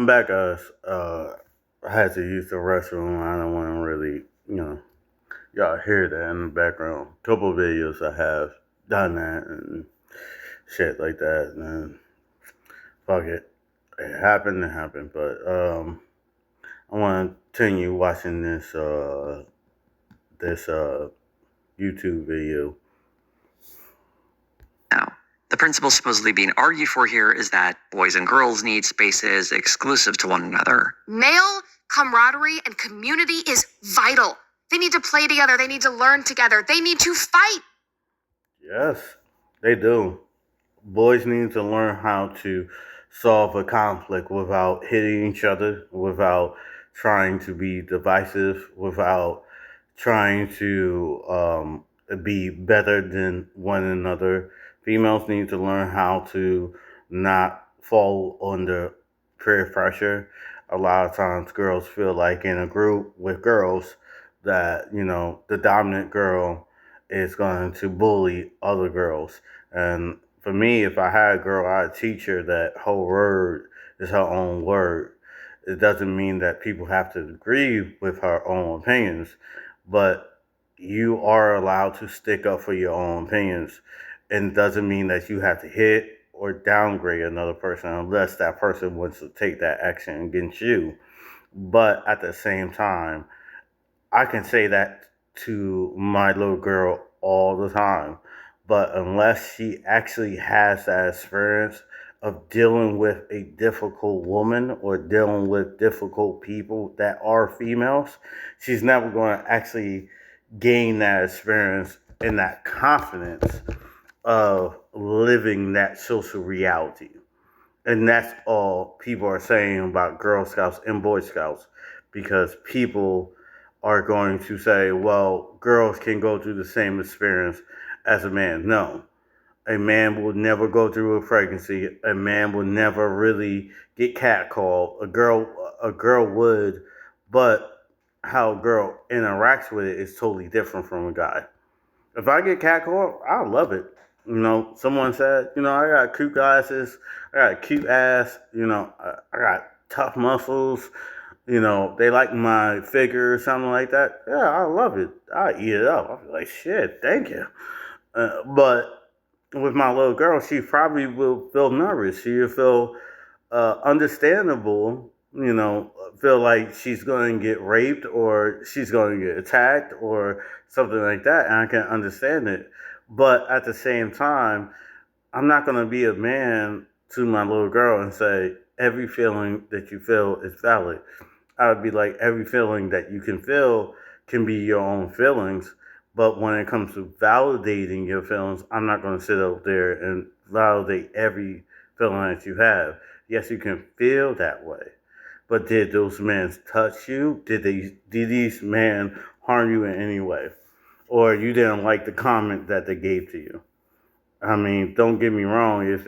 I'm back, guys. I had to use the restroom. I don't want to really, y'all hear that in the background. Couple videos I have done that and shit like that. And fuck it, it happened. It happened. But I want to continue watching this YouTube video. Now, the principle supposedly being argued for here is that boys and girls need spaces exclusive to one another. Male camaraderie and community is vital. They need to play together. They need to learn together. They need to fight. Yes, they do. Boys need to learn how to solve a conflict without hitting each other, without trying to be divisive, without trying to be better than one another. Females need to learn how to not fall under peer pressure. A lot of times, girls feel like in a group with girls that, the dominant girl is going to bully other girls. And for me, if I had a girl, I'd teach her that her word is her own word. It doesn't mean that people have to agree with her own opinions, but you are allowed to stick up for your own opinions. And it doesn't mean that you have to hit or downgrade another person unless that person wants to take that action against you. But at the same time, I can say that to my little girl all the time. But unless she actually has that experience of dealing with a difficult woman or dealing with difficult people that are females, she's never going to actually gain that experience and that confidence of living that social reality. And that's all people are saying about Girl Scouts and Boy Scouts because people are going to say, well, girls can go through the same experience as a man. No. A man will never go through a pregnancy. A man will never really get catcalled. A girl would, but how a girl interacts with it is totally different from a guy. If I get catcalled, I love it. Someone said, I got cute glasses, I got a cute ass, I got tough muscles, they like my figure or something like that. Yeah, I love it. I eat it up. I'll be like, shit, thank you. But with my little girl, she probably will feel nervous. She'll feel understandable, feel like she's going to get raped or she's going to get attacked or something like that. And I can understand it. But at the same time, I'm not going to be a man to my little girl and say, every feeling that you feel is valid. I would be like, every feeling that you can feel can be your own feelings. But when it comes to validating your feelings, I'm not going to sit up there and validate every feeling that you have. Yes, you can feel that way. But did those men touch you? Did these men harm you in any way? Or you didn't like the comment that they gave to you? I mean, don't get me wrong. If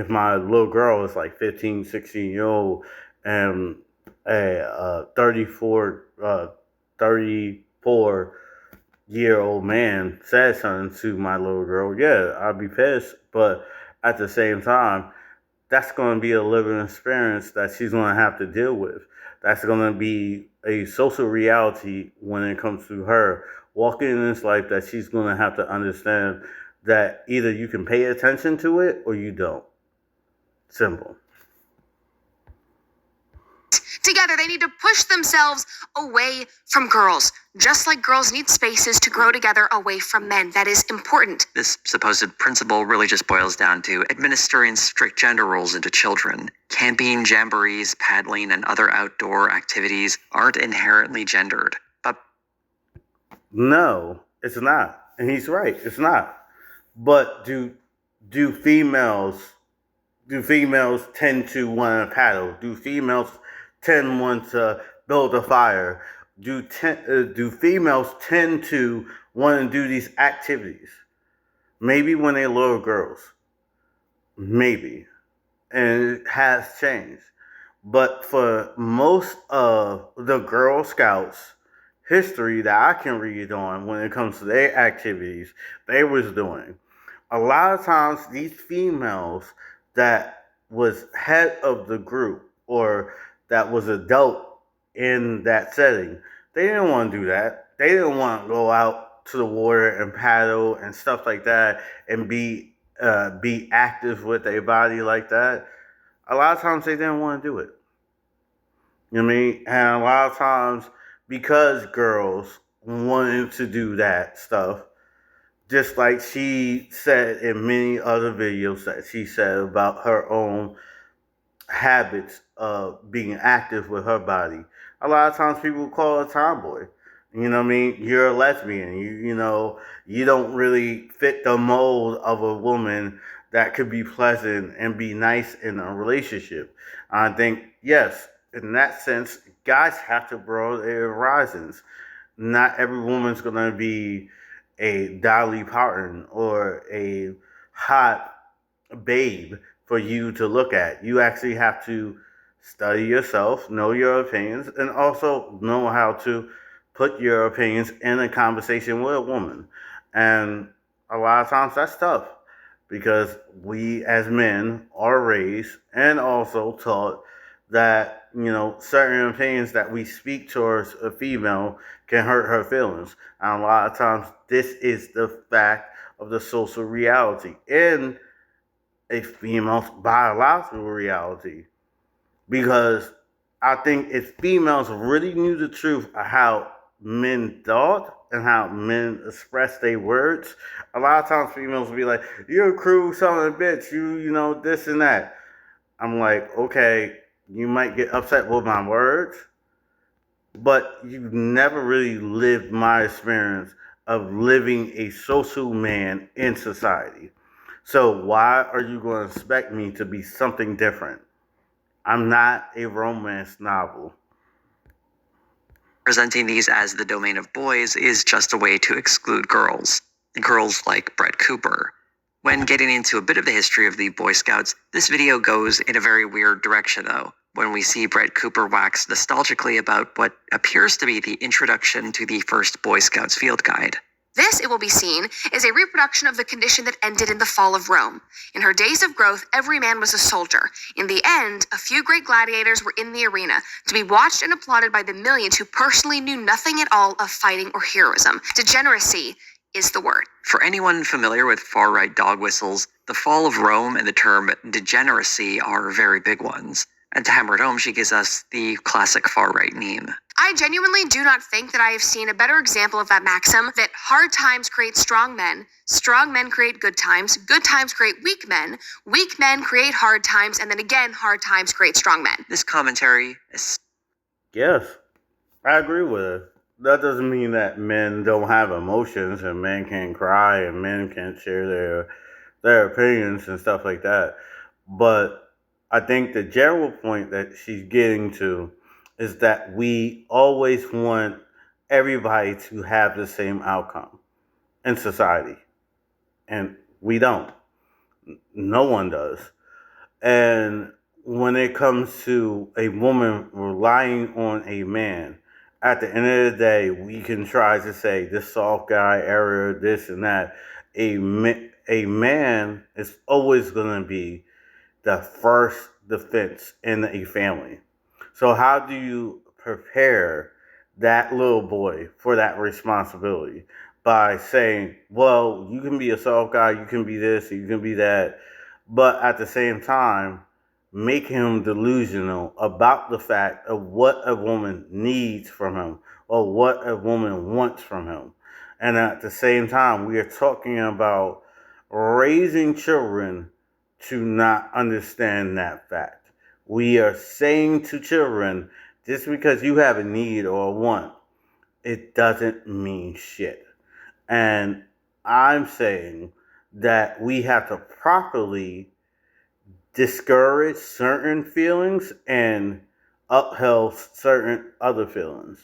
my little girl is like 15, 16 year old, and a 34-year-old man said something to my little girl, yeah, I'd be pissed. But at the same time, that's going to be a living experience that she's going to have to deal with. That's going to be a social reality when it comes to her walking in this life that she's going to have to understand that either you can pay attention to it or you don't. Simple. Together, they need to push themselves away from girls, just like girls need spaces to grow together away from men. That is important. This supposed principle really just boils down to administering strict gender roles into children. Camping, jamborees, paddling, and other outdoor activities aren't inherently gendered. But no, it's not. And he's right, it's not. But do females tend to want to paddle? Do females tend to want to build a fire? Do females tend to want to do these activities? Maybe when they're little girls. Maybe. And it has changed. But for most of the Girl Scouts history that I can read on when it comes to their activities they was doing, a lot of times these females that was head of the group or that was adult in that setting. They didn't want to do that. They didn't want to go out to the water and paddle and stuff like that and be active with their body like that. A lot of times they didn't want to do it. You know what I mean? And a lot of times because girls wanted to do that stuff, just like she said in many other videos that she said about her own habits of being active with her body. A lot of times people call her a tomboy. You know what I mean? You're a lesbian. You don't really fit the mold of a woman that could be pleasant and be nice in a relationship. I think, yes, in that sense, guys have to broaden their horizons. Not every woman's gonna be a Dolly Parton or a hot babe for you to look at. You actually have to study yourself, know your opinions, and also know how to put your opinions in a conversation with a woman. And a lot of times that's tough because we as men are raised and also taught that certain opinions that we speak towards a female can hurt her feelings. And a lot of times this is the fact of the social reality in a female's biological reality. Because I think if females really knew the truth of how men thought and how men express their words, a lot of times females will be like, "You're a cruel son of a bitch, this and that." I'm like, okay, you might get upset with my words, but you've never really lived my experience of living a social man in society. So why are you going to expect me to be something different? I'm not a romance novel. Presenting these as the domain of boys is just a way to exclude girls. Girls like Brett Cooper. When getting into a bit of the history of the Boy Scouts, this video goes in a very weird direction though, when we see Brett Cooper wax nostalgically about what appears to be the introduction to the first Boy Scouts field guide. This, it will be seen, is a reproduction of the condition that ended in the fall of Rome. In her days of growth, every man was a soldier. In the end, a few great gladiators were in the arena, to be watched and applauded by the millions who personally knew nothing at all of fighting or heroism. Degeneracy is the word. For anyone familiar with far-right dog whistles, the fall of Rome and the term degeneracy are very big ones. And to hammer it home, she gives us the classic far-right meme. I genuinely do not think that I have seen a better example of that maxim, that hard times create strong men create good times create weak men create hard times, and then again, hard times create strong men. This commentary is... Yes, I agree with her. That doesn't mean that men don't have emotions and men can't cry and men can't share their opinions and stuff like that. But I think the general point that she's getting to is that we always want everybody to have the same outcome in society. And we don't. No one does. And when it comes to a woman relying on a man, at the end of the day, we can try to say this soft guy error, this and that. A man is always going to be the first defense in a family. So how do you prepare that little boy for that responsibility? By saying, well, you can be a soft guy, you can be this, you can be that, but at the same time, make him delusional about the fact of what a woman needs from him or what a woman wants from him. And at the same time, we are talking about raising children to not understand that fact. We are saying to children, just because you have a need or a want, it doesn't mean shit. And I'm saying that we have to properly discourage certain feelings and upheld certain other feelings.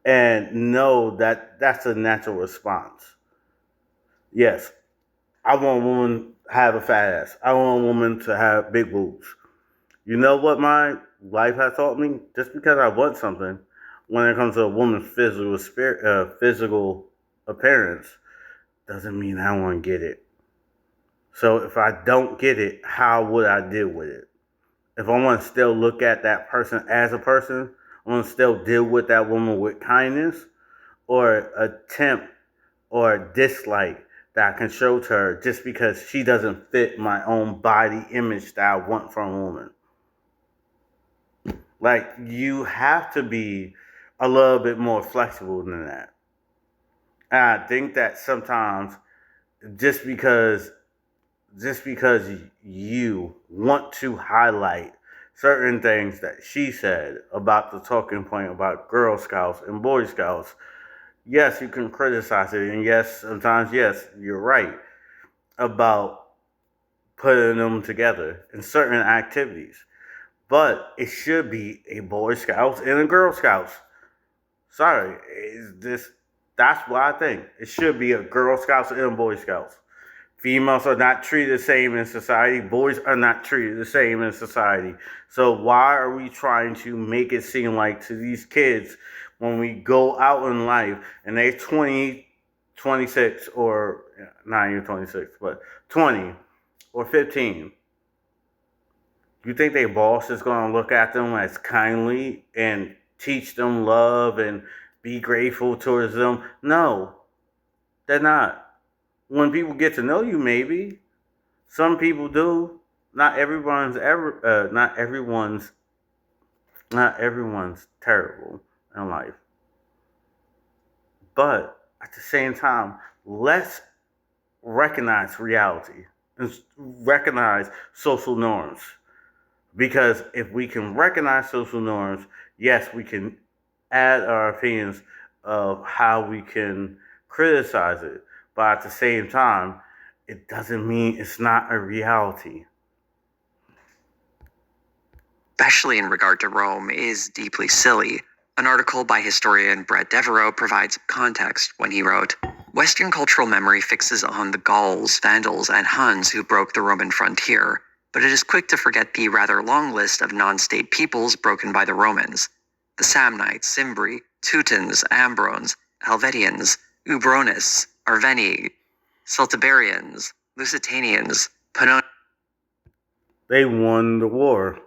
And know that that's a natural response. Yes, I want a woman to have a fat ass. I want a woman to have big boobs. You know what my life has taught me? Just because I want something, when it comes to a woman's physical appearance, doesn't mean I want to get it. So if I don't get it, how would I deal with it? if I want to still look at that person as a person, I want to still deal with that woman with kindness, or attempt or dislike that I can show to her just because she doesn't fit my own body image that I want from a woman. Like, you have to be a little bit more flexible than that. And I think that sometimes just because just because you want to highlight certain things that she said about the talking point about Girl Scouts and Boy Scouts, yes, you can criticize it, and yes, sometimes, yes, you're right about putting them together in certain activities. But it should be a Boy Scouts and a Girl Scouts. Sorry, is this? That's what I think. It should be a Girl Scouts and a Boy Scouts. Females are not treated the same in society. Boys are not treated the same in society. So why are we trying to make it seem like to these kids when we go out in life and they're 20, 26, or not even 26, but 20 or 15, you think their boss is going to look at them as kindly and teach them love and be grateful towards them? No, they're not. When people get to know you, maybe some people do. Not everyone's ever. Not everyone's terrible in life. But at the same time, let's recognize reality and recognize social norms. Because if we can recognize social norms, yes, we can add our opinions of how we can criticize it. But at the same time, it doesn't mean it's not a reality. Especially in regard to Rome, is deeply silly. An article by historian Brett Devereaux provides context when he wrote, Western cultural memory fixes on the Gauls, Vandals, and Huns who broke the Roman frontier, but it is quick to forget the rather long list of non-state peoples broken by the Romans. The Samnites, Cimbri, Teutons, Ambrones, Helvetians, Ubronis, Arveni, Celtiberians, Lusitanians, Pannonians. They won the war.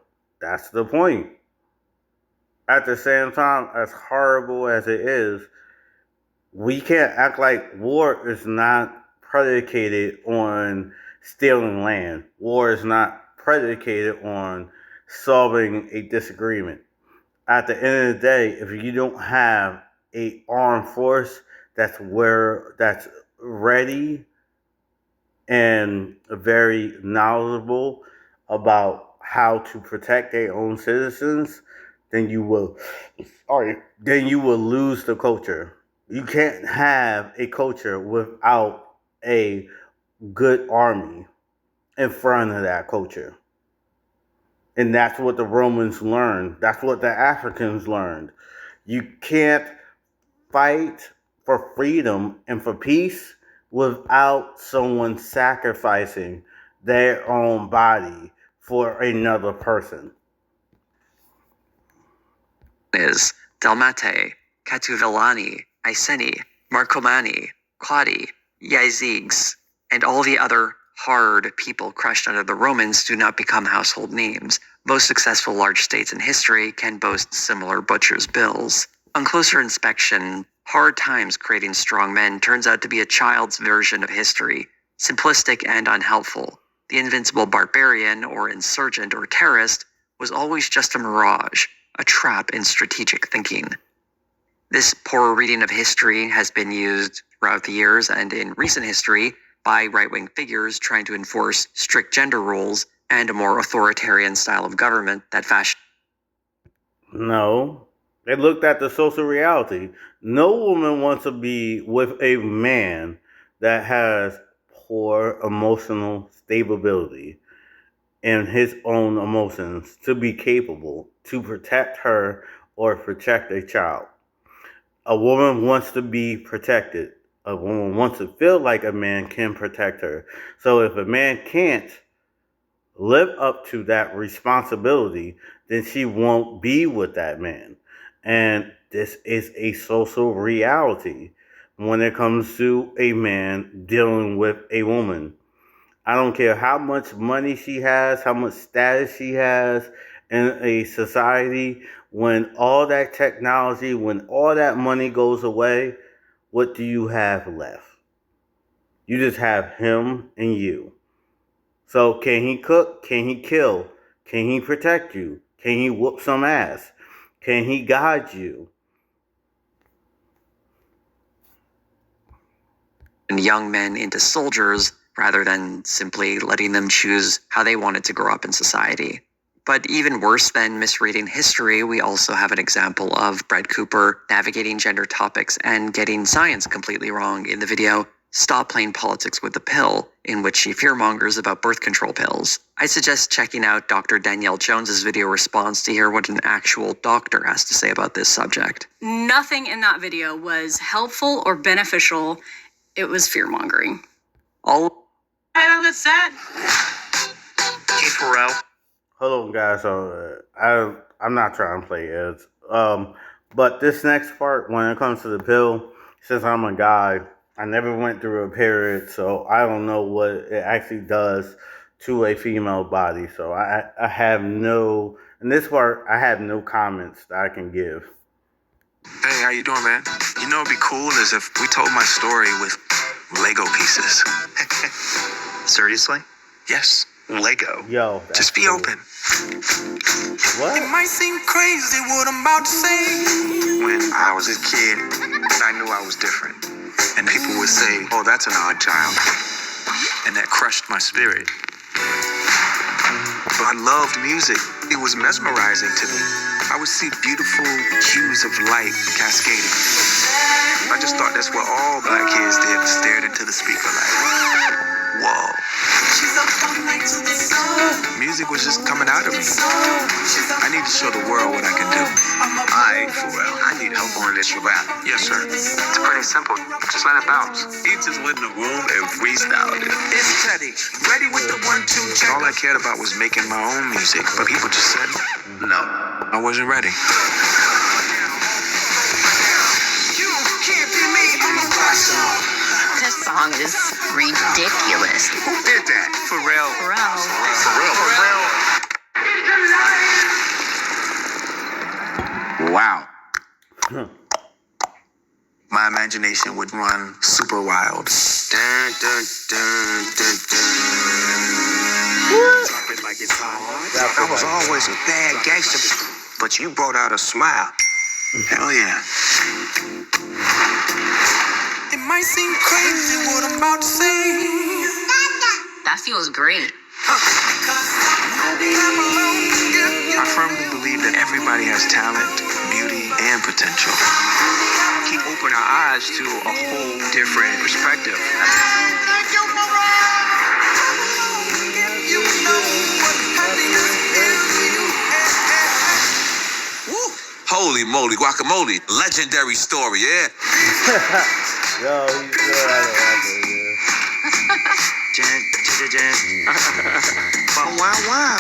That's the point. At the same time, as horrible as it is, we can't act like war is not predicated on stealing land. War is not predicated on solving a disagreement. At the end of the day, if you don't have a armed force that's ready and very knowledgeable about how to protect their own citizens, then you will lose the culture. You can't have a culture without a good army in front of that culture. And that's what the Romans learned. That's what the Africans learned. You can't fight for freedom and for peace without someone sacrificing their own body for another person. Is Dalmatae, Catuvillani, Iceni, Marcomanni, Quadi, Yazyges, and all the other hard people crushed under the Romans do not become household names. Most successful large states in history can boast similar butchers' bills. On closer inspection, hard times creating strong men turns out to be a child's version of history, simplistic and unhelpful. The invincible barbarian or insurgent or terrorist was always just a mirage, a trap in strategic thinking. This poor reading of history has been used throughout the years and in recent history by right-wing figures trying to enforce strict gender roles and a more authoritarian style of government that fashioned. No, they looked at the social reality. No woman wants to be with a man that has poor emotional stability in his own emotions to be capable to protect her or protect a child. A woman wants to be protected. A woman wants to feel like a man can protect her. So if a man can't live up to that responsibility, then she won't be with that man. And this is a social reality when it comes to a man dealing with a woman. I don't care how much money she has, how much status she has in a society. When all that technology, when all that money goes away, what do you have left? You just have him and you. So can he cook? Can he kill? Can he protect you? Can he whoop some ass? Can he guide you? And young men into soldiers rather than simply letting them choose how they wanted to grow up in society. But even worse than misreading history, we also have an example of Brett Cooper navigating gender topics and getting science completely wrong in the video Stop Playing Politics with the Pill, in which she fearmongers about birth control pills. I suggest checking out Dr. Danielle Jones's video response to hear what an actual doctor has to say about this subject. Nothing in that video was helpful or beneficial. It was fear-mongering. All Right on the set. Hey, Pharrell. Hold on, guys. I'm not trying to play ads. But this next part, when it comes to the pill, since I'm a guy, I never went through a period, so I don't know what it actually does to a female body. So I have no, in this part, I have no comments that I can give. Hey, how you doing, man? You know, it'd be cool is if we told my story with Lego pieces. Seriously? Yes, Lego. Yo, Just be cool. open. What? It might seem crazy what I'm about to say. When I was a kid, I knew I was different. And people would say, oh, that's an odd child. And that crushed my spirit. But I loved music. It was mesmerizing to me. I would see beautiful hues of light cascading. I just thought that's what all black kids did, stared into the speaker like, whoa. Music was just coming out of me. I need to show the world what I can do. Pharrell, I need help on this rap. Yes, sir. It's pretty simple. Just let it bounce. He just went in the room and freestyled it. It's Teddy. Ready with the 1-2 check. All I cared about was making my own music, but people just said, no, I wasn't ready. You can't be me. I'm a rock star. This song is ridiculous. Who did that? Pharrell. Pharrell. Wow. My imagination would run super wild. Dun, dun, dun, dun, dun. Drop it like it's hot. I was always a bad gangster, but you brought out a smile. Hell yeah. It might seem crazy what I'm about to say. That feels great. I firmly believe that everybody has talent, beauty, and potential. Keep open our eyes to a whole different perspective. Holy moly, guacamole. Legendary story, yeah? Yo, he's still out of it, Wow.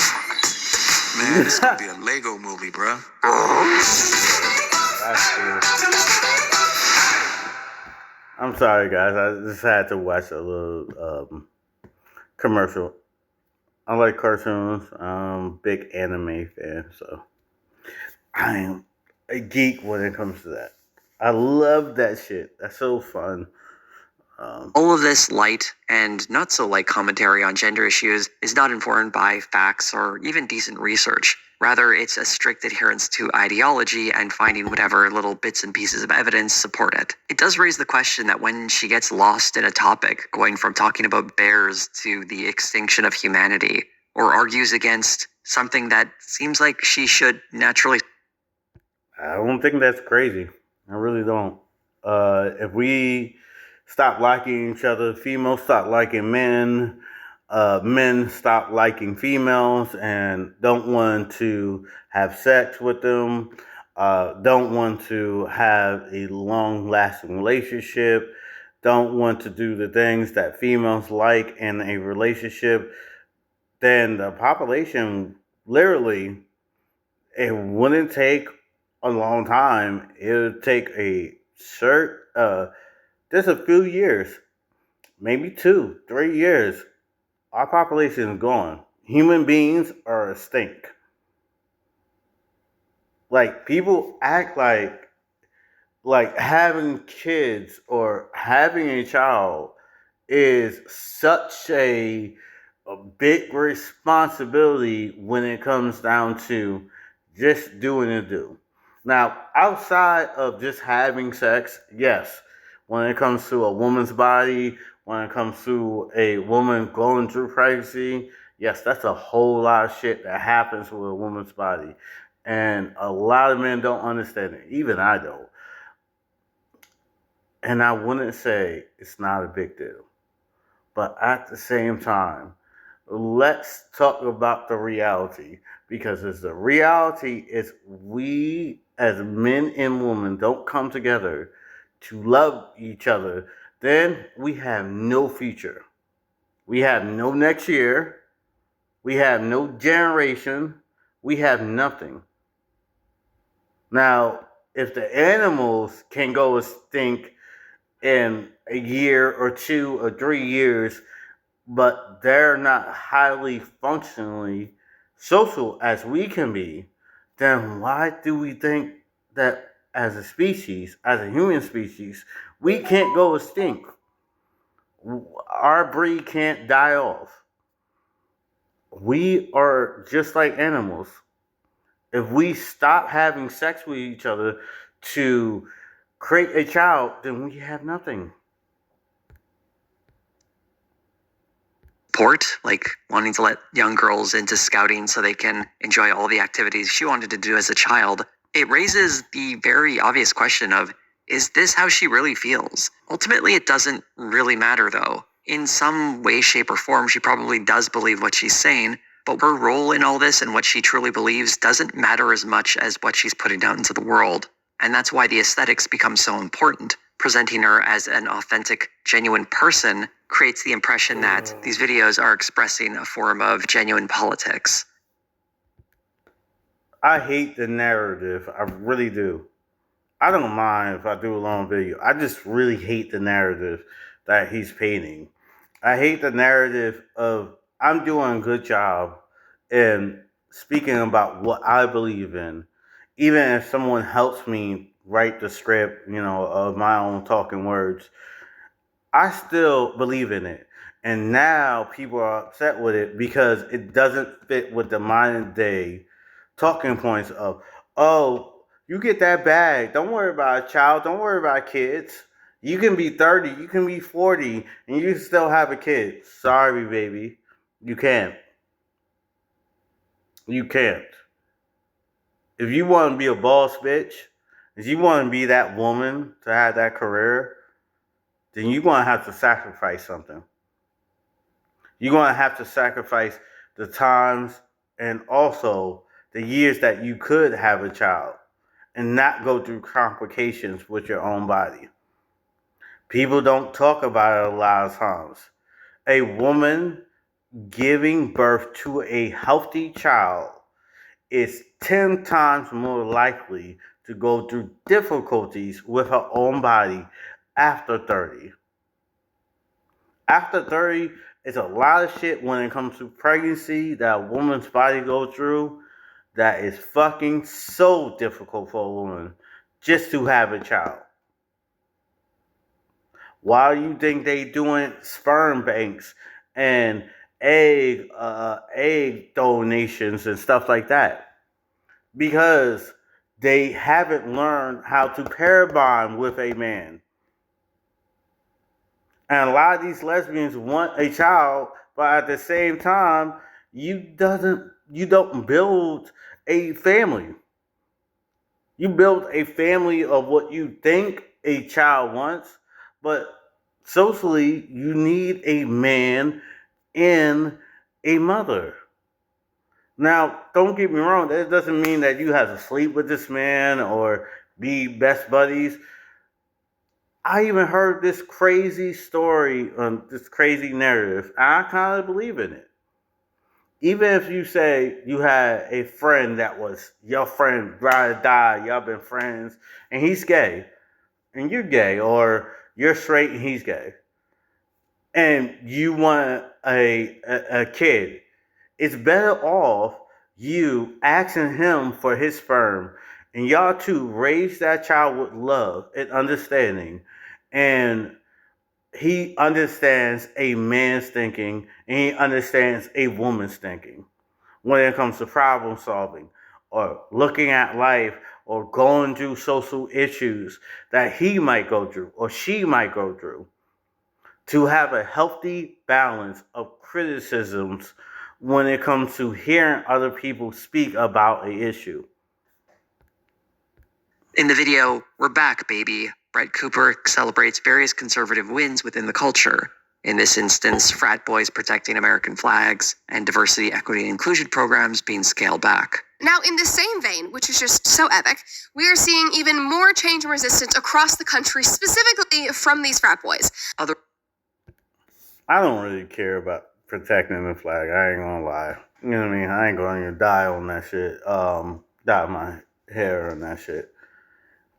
Man, this is gonna be a Lego movie, bro. That's cool. I'm sorry, guys. I just had to watch a little commercial. I like cartoons. Big anime fan, so I am a geek when it comes to that. I love that shit. That's so fun. All of this light and not so light commentary on gender issues is not informed by facts or even decent research. Rather, it's a strict adherence to ideology and finding whatever little bits and pieces of evidence support it. It does raise the question that when she gets lost in a topic, going from talking about bears to the extinction of humanity, or argues against something that seems like she should naturally. I don't think that's crazy. I really don't. If we stop liking each other, females stop liking men, men stop liking females and don't want to have sex with them, don't want to have a long-lasting relationship, don't want to do the things that females like in a relationship, then the population literally, it wouldn't take a long time. It would take just a few years, maybe 2-3 years, our population is gone. Human beings are extinct. Like people act like having kids or having a child is such a big responsibility when it comes down to just doing a do. Now, outside of just having sex, yes, when it comes to a woman's body, when it comes to a woman going through pregnancy, yes, that's a whole lot of shit that happens with a woman's body. And a lot of men don't understand it. Even I don't. And I wouldn't say it's not a big deal. But at the same time, let's talk about the reality, because it's the reality is we as men and women don't come together to love each other, then we have no future. We have no next year. We have no generation. We have nothing. Now, if the animals can go extinct in a year or 2 or 3 years, but they're not highly functionally social as we can be, then why do we think that as a species, as a human species, we can't go extinct? Our breed can't die off. We are just like animals. If we stop having sex with each other to create a child, then we have nothing. Port, like wanting to let young girls into scouting so they can enjoy all the activities she wanted to do as a child, it raises the very obvious question of, is this how she really feels? Ultimately, it doesn't really matter though. In some way, shape, or form, she probably does believe what she's saying, but her role in all this and what she truly believes doesn't matter as much as what she's putting out into the world. And that's why the aesthetics become so important. Presenting her as an authentic, genuine person creates the impression that these videos are expressing a form of genuine politics. I hate the narrative. I really do. I don't mind if I do a long video. I just really hate the narrative that he's painting. I hate the narrative of I'm doing a good job in speaking about what I believe in. Even if someone helps me write the script, of my own talking words, I still believe in it. And now people are upset with it because it doesn't fit with the modern day talking points of, oh, you get that bag. Don't worry about a child. Don't worry about kids. You can be 30, you can be 40, and you can still have a kid. Sorry, baby. You can't. You can't. If you want to be a boss bitch, if you want to be that woman to have that career, then you're going to have to sacrifice something. You're going to have to sacrifice the times and also the years that you could have a child and not go through complications with your own body. People don't talk about it a lot of times. A woman giving birth to a healthy child is 10 times more likely to go through difficulties with her own body after 30. After 30, it's a lot of shit when it comes to pregnancy that a woman's body goes through that is fucking so difficult for a woman just to have a child. Why do you think they doing sperm banks and egg donations and stuff like that? Because they haven't learned how to pair bond with a man. And a lot of these lesbians want a child, but at the same time, you don't build a family. You build a family of what you think a child wants, but socially, you need a man and a mother. Now, don't get me wrong, that doesn't mean that you have to sleep with this man or be best buddies. I even heard this crazy story, this crazy narrative, and I kind of believe in it. Even if you say you had a friend that was your friend, ride or die, y'all been friends, and he's gay, and you're gay, or you're straight and he's gay, and you want a kid, it's better off you asking him for his sperm and y'all two raise that child with love and understanding, and he understands a man's thinking and he understands a woman's thinking when it comes to problem solving or looking at life or going through social issues that he might go through or she might go through, to have a healthy balance of criticisms when it comes to hearing other people speak about an issue. In the video, "We're Back, Baby," Brett Cooper celebrates various conservative wins within the culture. In this instance, frat boys protecting American flags and diversity, equity, and inclusion programs being scaled back. Now, in the same vein, which is just so epic, we are seeing even more change and resistance across the country, specifically from these frat boys. I don't really care about protecting the flag. I ain't gonna lie. You know what I mean? I ain't going to die on that shit. Dye my hair on that shit.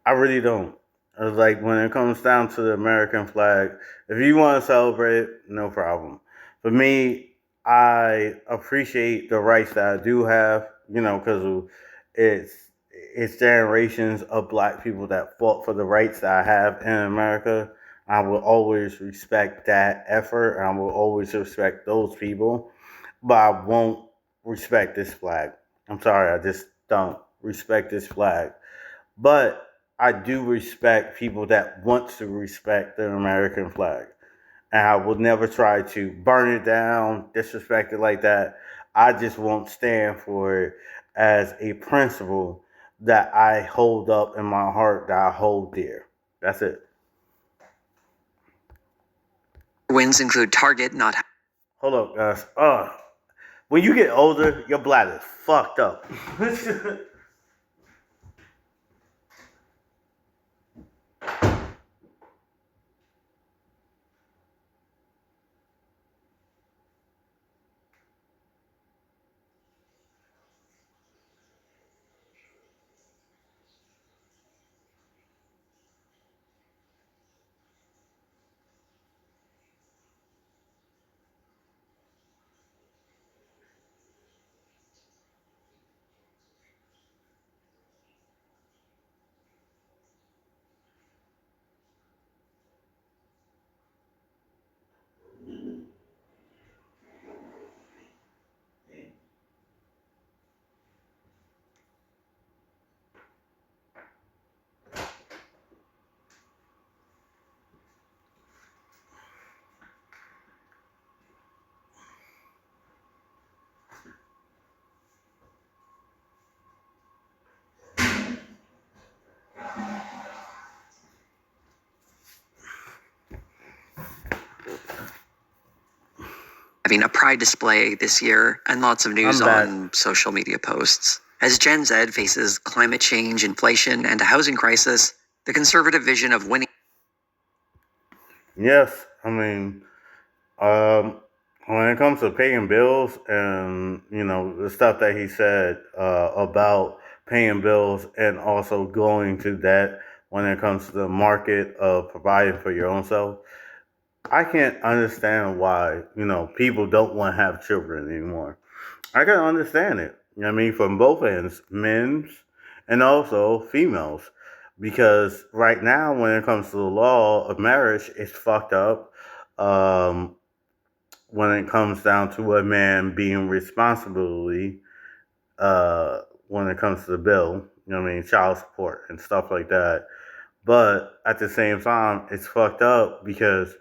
I really don't. It's like when it comes down to the American flag, if you want to celebrate it, no problem. For me, I appreciate the rights that I do have, because it's generations of black people that fought for the rights that I have in America. I will always respect that effort. I will always respect those people, but I won't respect this flag. I'm sorry, I just don't respect this flag. But I do respect people that want to respect the American flag. And I will never try to burn it down, disrespect it like that. I just won't stand for it as a principle that I hold up in my heart, that I hold dear. That's it. Wins include Target not. Hold up, guys. When you get older, your bladder's fucked up. Having a pride display this year and lots of news on social media posts. As Gen Z faces climate change, inflation, and a housing crisis, the conservative vision of winning. Yes, I mean, when it comes to paying bills and, the stuff that he said about paying bills and also going to debt when it comes to the market of providing for your own self, I can't understand why, people don't want to have children anymore. I can understand it. From both ends, men's and also females. Because right now, when it comes to the law of marriage, it's fucked up. When it comes down to a man being responsibility, when it comes to the bill, child support and stuff like that. But at the same time, it's fucked up because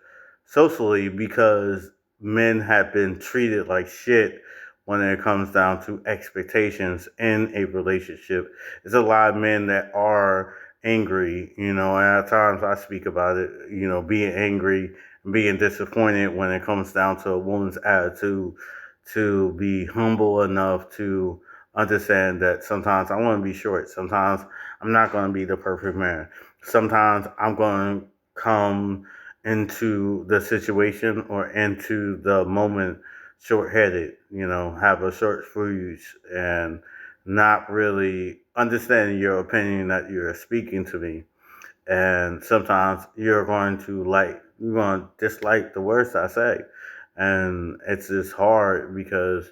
men have been treated like shit when it comes down to expectations in a relationship. There's a lot of men that are angry, and at times I speak about it, being angry, being disappointed when it comes down to a woman's attitude, to be humble enough to understand that sometimes I want to be short. Sometimes I'm not going to be the perfect man. Sometimes I'm going to come into the situation or into the moment short-headed, have a short fuse and not really understanding your opinion that you're speaking to me. And sometimes you're going to dislike the words I say. And it's just hard because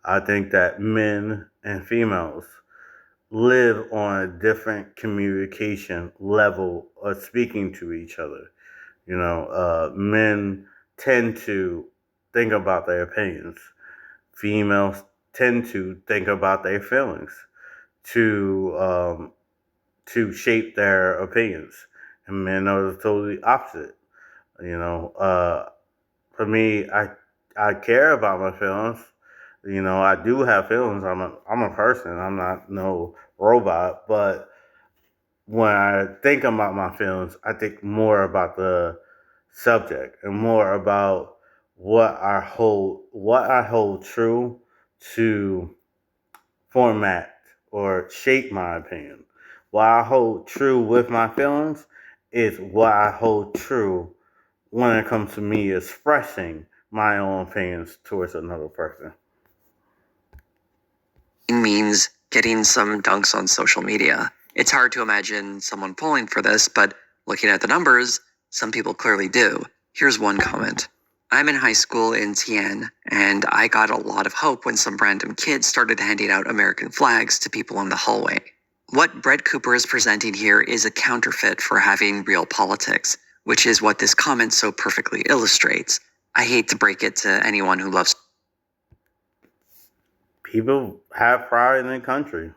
I think that men and females live on a different communication level of speaking to each other. Men tend to think about their opinions. Females tend to think about their feelings to shape their opinions, and men are totally opposite. For me, I care about my feelings. I do have feelings. I'm a person. I'm not no robot. But when I think about my feelings, I think more about the subject and more about what I hold true to format or shape my opinion. What I hold true with my feelings is what I hold true when it comes to me expressing my own opinions towards another person. Means getting some dunks on social media. It's hard to imagine someone pulling for this, but looking at the numbers, some people clearly do. Here's one comment. I'm in high school in Tien, and I got a lot of hope when some random kids started handing out American flags to people in the hallway. What Brett Cooper is presenting here is a counterfeit for having real politics, which is what this comment so perfectly illustrates. I hate to break it to anyone who loves. People have pride in their country.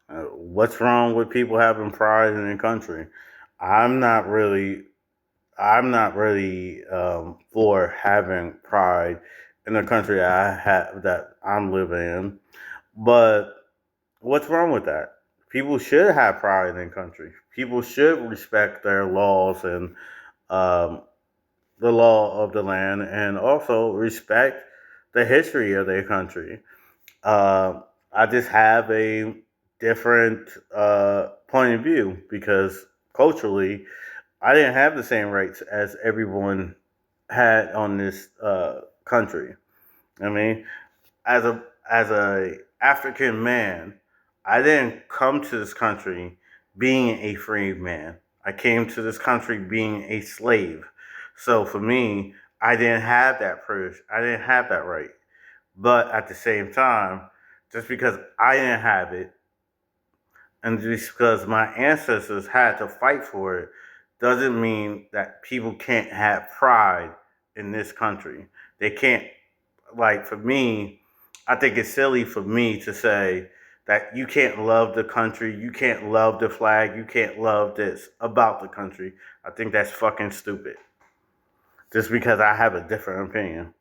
What's wrong with people having pride in their country? I'm not really. I'm not really for having pride in the country that I'm living in. But what's wrong with that? People should have pride in their country. People should respect their laws and um, the law of the land, and also respect the history of their country. Uh, I just have a different point of view because culturally, I didn't have the same rights as everyone had on this country. I mean, as a African man, I didn't come to this country being a free man. I came to this country being a slave. So for me, I didn't have that privilege. I didn't have that right. But at the same time, just because I didn't have it, and just because my ancestors had to fight for it, doesn't mean that people can't have pride in this country. They can't, like, for me, I think it's silly for me to say that you can't love the country, you can't love the flag, you can't love this about the country. I think that's fucking stupid. Just because I have a different opinion.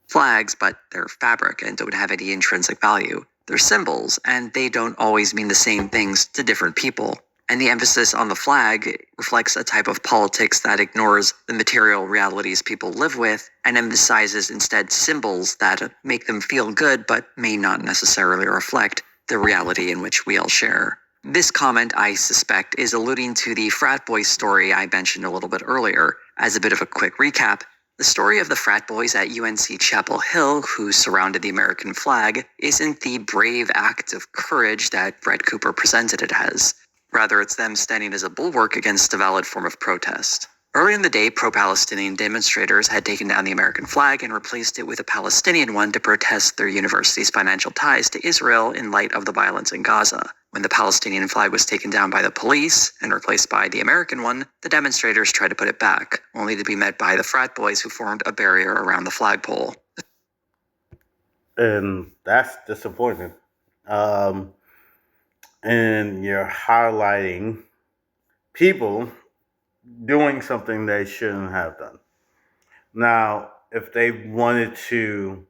Flags, but they're fabric and don't have any intrinsic value. They're symbols, and they don't always mean the same things to different people. And the emphasis on the flag reflects a type of politics that ignores the material realities people live with and emphasizes instead symbols that make them feel good but may not necessarily reflect the reality in which we all share. This comment, I suspect, is alluding to the frat boy story I mentioned a little bit earlier. As a bit of a quick recap, the story of the frat boys at UNC Chapel Hill who surrounded the American flag isn't the brave act of courage that Brett Cooper presented it as. Rather, it's them standing as a bulwark against a valid form of protest. Early in the day, pro-Palestinian demonstrators had taken down the American flag and replaced it with a Palestinian one to protest their university's financial ties to Israel in light of the violence in Gaza. When the Palestinian flag was taken down by the police and replaced by the American one, the demonstrators tried to put it back, only to be met by the frat boys who formed a barrier around the flagpole. And that's disappointing. And you're highlighting people doing something they shouldn't have done. Now, if they wanted to,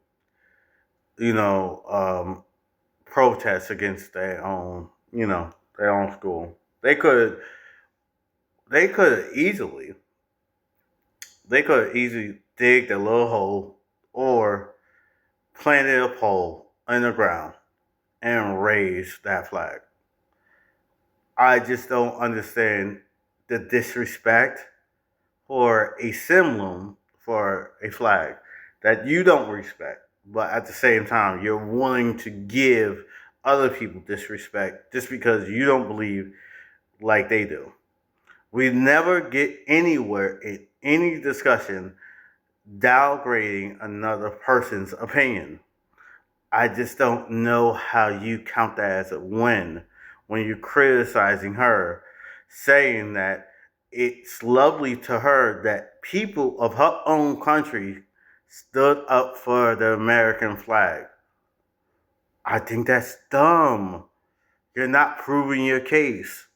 protest against their own school, they could easily, dig a little hole or planted a pole in the ground and raise that flag. I just don't understand the disrespect for a symbol, for a flag that you don't respect, but at the same time, you're willing to give other people disrespect just because you don't believe like they do. We never get anywhere in any discussion downgrading another person's opinion. I just don't know how you count that as a win when you're criticizing her, saying that it's lovely to her that people of her own country stood up for the American flag. I think that's dumb. You're not proving your case.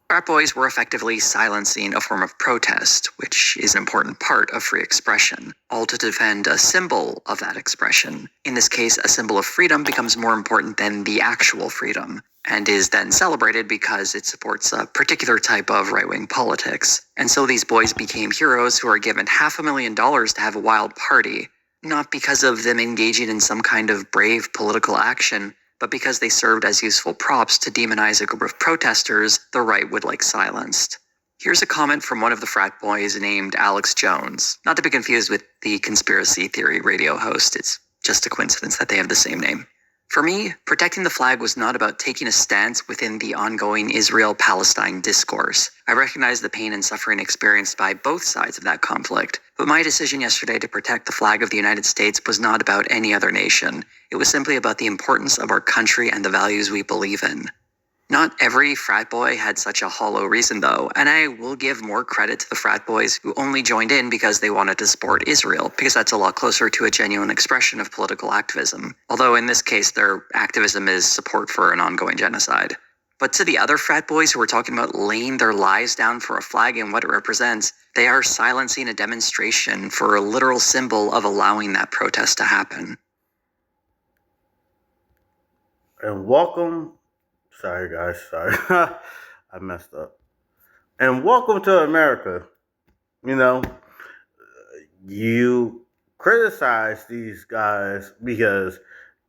Frat boys were effectively silencing a form of protest, which is an important part of free expression, all to defend a symbol of that expression. In this case, a symbol of freedom becomes more important than the actual freedom, and is then celebrated because it supports a particular type of right-wing politics. And so these boys became heroes who are given $500,000 to have a wild party, not because of them engaging in some kind of brave political action, but because they served as useful props to demonize a group of protesters the right would like silenced. Here's a comment from one of the frat boys named Alex Jones, not to be confused with the conspiracy theory radio host. It's just a coincidence that they have the same name. For me, protecting the flag was not about taking a stance within the ongoing Israel-Palestine discourse. I recognize the pain and suffering experienced by both sides of that conflict, but my decision yesterday to protect the flag of the United States was not about any other nation. It was simply about the importance of our country and the values we believe in. Not every frat boy had such a hollow reason though, and I will give more credit to the frat boys who only joined in because they wanted to support Israel, because that's a lot closer to a genuine expression of political activism. Although in this case, their activism is support for an ongoing genocide. But to the other frat boys who were talking about laying their lives down for a flag and what it represents, they are silencing a demonstration for a literal symbol of allowing that protest to happen. And welcome. Sorry, guys. Sorry. I messed up. And welcome to America. You know, you criticize these guys because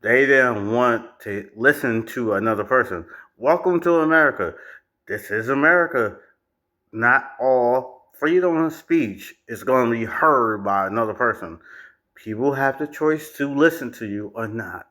they didn't want to listen to another person. Welcome to America. This is America. Not all freedom of speech is going to be heard by another person. People have the choice to listen to you or not.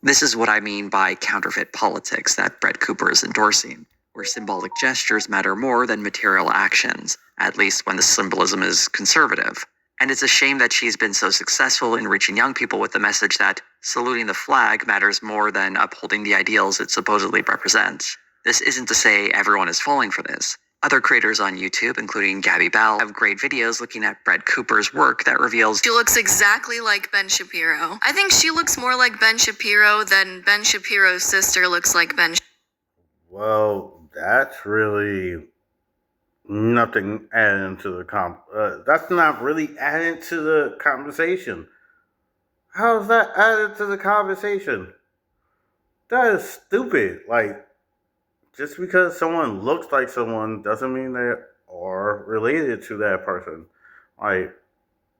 This is what I mean by counterfeit politics that Brett Cooper is endorsing, where symbolic gestures matter more than material actions, at least when the symbolism is conservative. And it's a shame that she's been so successful in reaching young people with the message that saluting the flag matters more than upholding the ideals it supposedly represents. This isn't to say everyone is falling for this. Other creators on YouTube, including Gabby Bell, have great videos looking at Brett Cooper's work that reveals She looks exactly like Ben Shapiro. I think she looks more like Ben Shapiro than Ben Shapiro's sister looks like Ben. Well, that's really nothing adding to the that's not really adding to the conversation. How is that added to the conversation? That is stupid. Like, just because someone looks like someone doesn't mean they are related to that person. Like,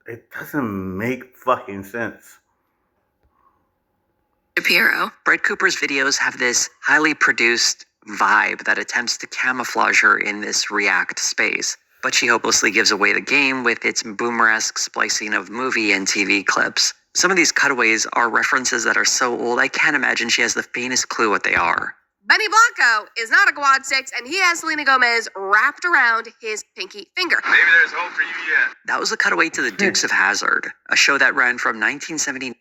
it doesn't make fucking sense. Shapiro. Brett Cooper's videos have this highly produced vibe that attempts to camouflage her in this React space, but she hopelessly gives away the game with its boomer-esque splicing of movie and TV clips. Some of these cutaways are references that are so old I can't imagine she has the faintest clue what they are. Benny Blanco is not a quad six, and he has Selena Gomez wrapped around his pinky finger. Maybe there's hope for you yet. That was a cutaway to The Dukes of Hazzard, a show that ran from 1970.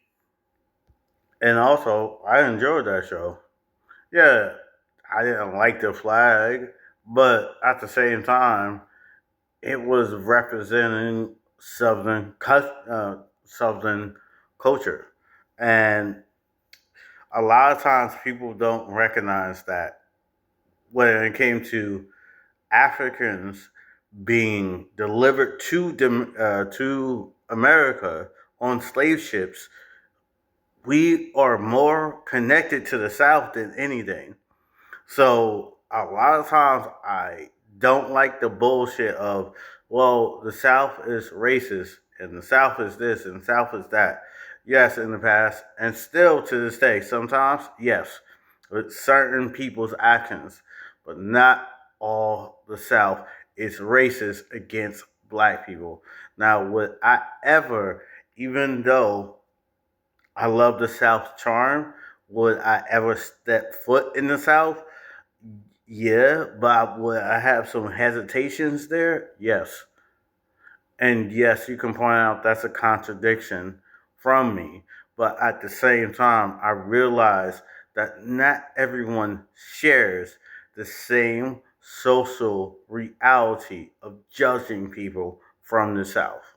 And also, I enjoyed that show. Yeah, I didn't like the flag, but at the same time, it was representing Southern culture. And a lot of times people don't recognize that when it came to Africans being delivered to America on slave ships, we are more connected to the South than anything. So a lot of times I don't like the bullshit of, well, the South is racist and the South is this and the South is that. Yes, in the past, and still to this day, sometimes, yes, with certain people's actions, but not all the South is racist against black people. Now, would I ever, even though I love the South charm, would I ever step foot in the South? Yeah, but would I have some hesitations there? Yes. And yes, you can point out that's a contradiction from me. But at the same time, I realize that not everyone shares the same social reality of judging people from the South.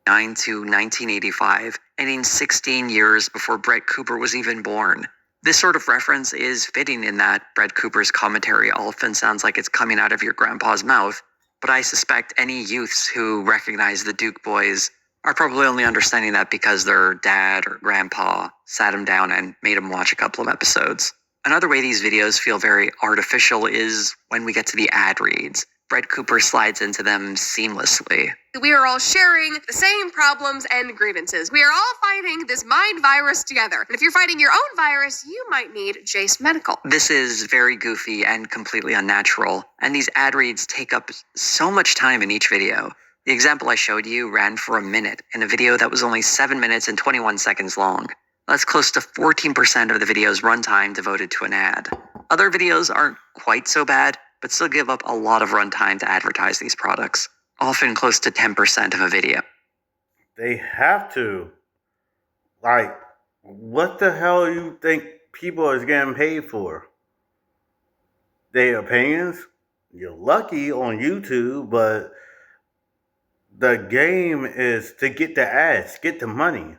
19 to 1985, ending 16 years before Brett Cooper was even born. This sort of reference is fitting in that Brett Cooper's commentary often sounds like it's coming out of your grandpa's mouth, but I suspect any youths who recognize the Duke boys are probably only understanding that because their dad or grandpa sat them down and made them watch a couple of episodes. Another way these videos feel very artificial is when we get to the ad reads. Brett Cooper slides into them seamlessly. We are all sharing the same problems and grievances. We are all fighting this mind virus together. And if you're fighting your own virus, you might need Jace Medical. This is very goofy and completely unnatural, and these ad reads take up so much time in each video. The example I showed you ran for a minute in a video that was only 7 minutes and 21 seconds long. That's close to 14% of the video's runtime devoted to an ad. Other videos aren't quite so bad, but still give up a lot of runtime to advertise these products, often close to 10% of a video. They have to. Like, what the hell you think people is getting paid for? Their opinions? You're lucky on YouTube, but the game is to get the ads, get the money.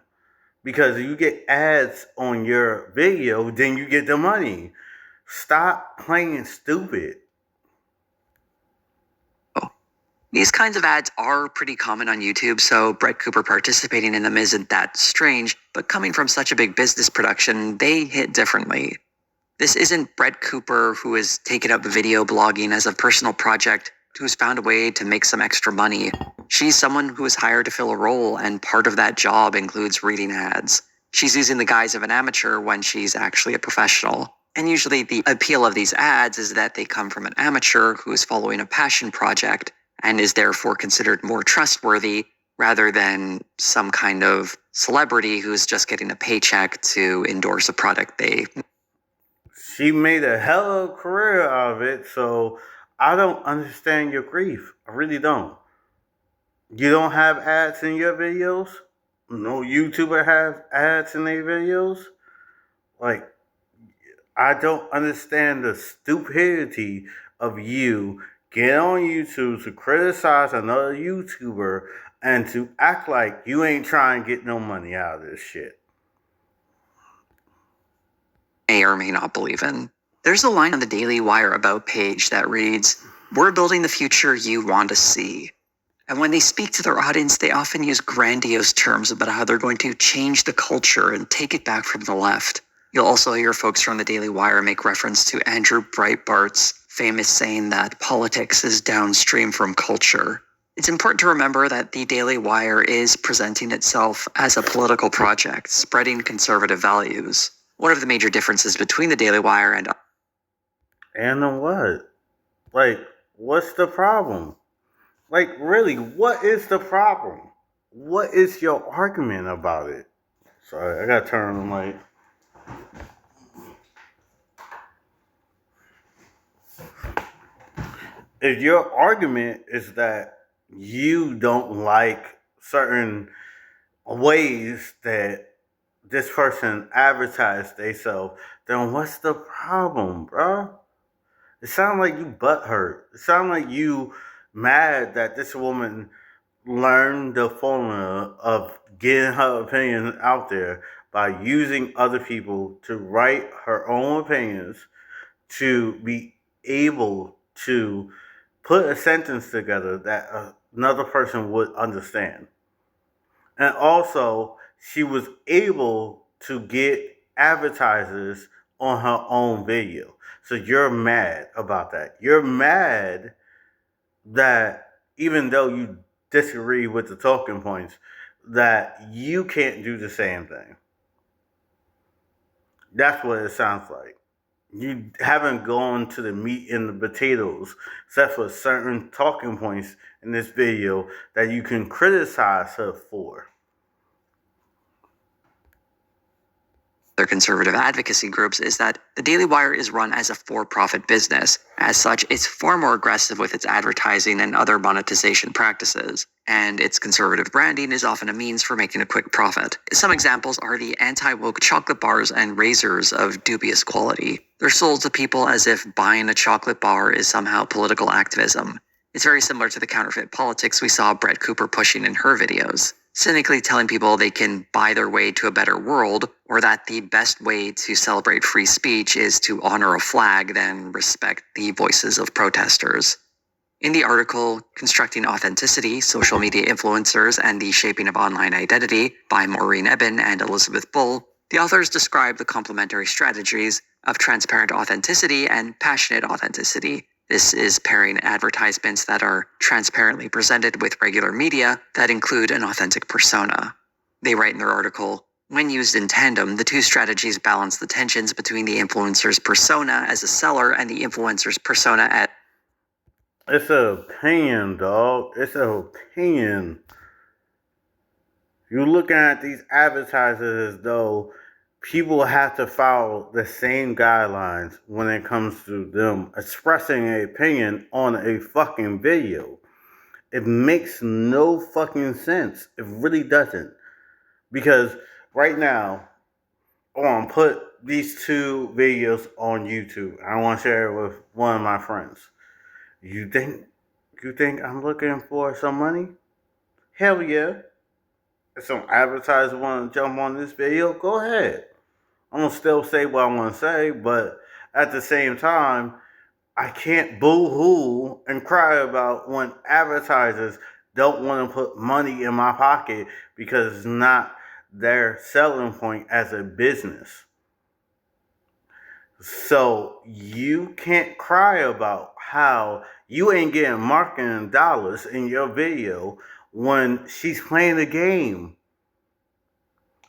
Because if you get ads on your video, then you get the money. Stop playing stupid. These kinds of ads are pretty common on YouTube, so Brett Cooper participating in them isn't that strange, but coming from such a big business production, they hit differently. This isn't Brett Cooper who has taken up video blogging as a personal project, who's found a way to make some extra money. She's someone who is hired to fill a role, and part of that job includes reading ads. She's using the guise of an amateur when she's actually a professional. And usually the appeal of these ads is that they come from an amateur who is following a passion project, and is therefore considered more trustworthy rather than some kind of celebrity who's just getting a paycheck to endorse a product they... She made a hell of a career out of it, so I don't understand your grief. I really don't. You don't have ads in your videos? No YouTuber has ads in their videos? Like, I don't understand the stupidity of you get on YouTube to criticize another YouTuber and to act like you ain't trying to get no money out of this shit. May or may not believe in. There's a line on the Daily Wire About page that reads, "We're building the future you want to see." And when they speak to their audience, they often use grandiose terms about how they're going to change the culture and take it back from the left. You'll also hear folks from the Daily Wire make reference to Andrew Breitbart's famous saying that politics is downstream from culture. It's important to remember that the Daily Wire is presenting itself as a political project, spreading conservative values. One of the major differences between the Daily Wire and... And then what? Like, what's the problem? Like, really, what is the problem? What is your argument about it? Sorry, I gotta turn on the light. If your argument is that you don't like certain ways that this person advertised themselves, then what's the problem, bro? It sounds like you butthurt. It sounds like you mad that this woman learned the formula of getting her opinions out there by using other people to write her own opinions to be able to put a sentence together that another person would understand. And also, she was able to get advertisers on her own video. So you're mad about that. You're mad that even though you disagree with the talking points, that you can't do the same thing. That's what it sounds like. You haven't gone to the meat and the potatoes, except for certain talking points in this video that you can criticize her for. conservative advocacy groups is that the Daily Wire is run as a for-profit business. As such, it's far more aggressive with its advertising and other monetization practices, and its conservative branding is often a means for making a quick profit. Some examples are the anti-woke chocolate bars and razors of dubious quality. They're sold to people as if buying a chocolate bar is somehow political activism. It's very similar to the counterfeit politics we saw Brett Cooper pushing in her videos, cynically telling people they can buy their way to a better world, or that the best way to celebrate free speech is to honor a flag than respect the voices of protesters. In the article, Constructing Authenticity, Social Media Influencers and the Shaping of Online Identity by Maureen Eben and Elizabeth Bull, the authors describe the complementary strategies of transparent authenticity and passionate authenticity. This is pairing advertisements that are transparently presented with regular media that include an authentic persona. They write in their article, when used in tandem, the two strategies balance the tensions between the influencer's persona as a seller and the influencer's persona as... It's an opinion, dog. It's an opinion. You're looking at these advertisers as though people have to follow the same guidelines when it comes to them expressing an opinion on a fucking video. It makes no fucking sense. It really doesn't. Because right now, I want to put these two videos on YouTube. I want to share it with one of my friends. You think I'm looking for some money? Hell yeah. If some advertiser want to jump on this video, go ahead. I'm going to still say what I want to say, but at the same time, I can't boo-hoo and cry about when advertisers don't want to put money in my pocket because it's not their selling point as a business. So you can't cry about how you ain't getting marketing dollars in your video when she's playing the game.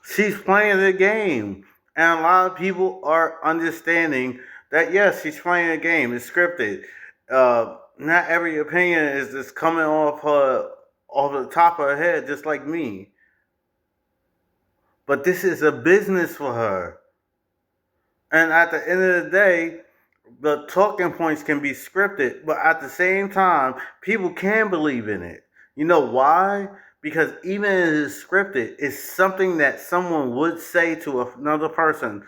She's playing the game. And a lot of people are understanding that, yes, she's playing a game. It's scripted. Not every opinion is just coming off the top of her head, just like me. But this is a business for her. And at the end of the day, the talking points can be scripted, but at the same time, people can believe in it. You know why? Because even if it's scripted, it's something that someone would say to another person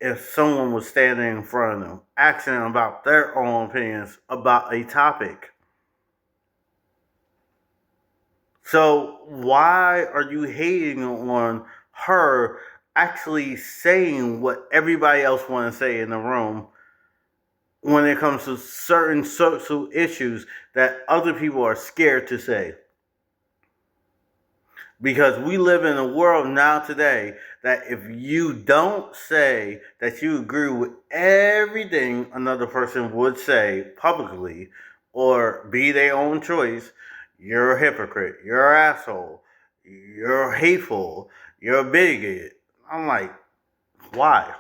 if someone was standing in front of them, asking them about their own opinions about a topic. So why are you hating on her actually saying what everybody else wants to say in the room when it comes to certain social issues that other people are scared to say? Because we live in a world now today that if you don't say that you agree with everything another person would say publicly or be their own choice, you're a hypocrite, you're an asshole, you're hateful, you're a bigot. I'm like, why?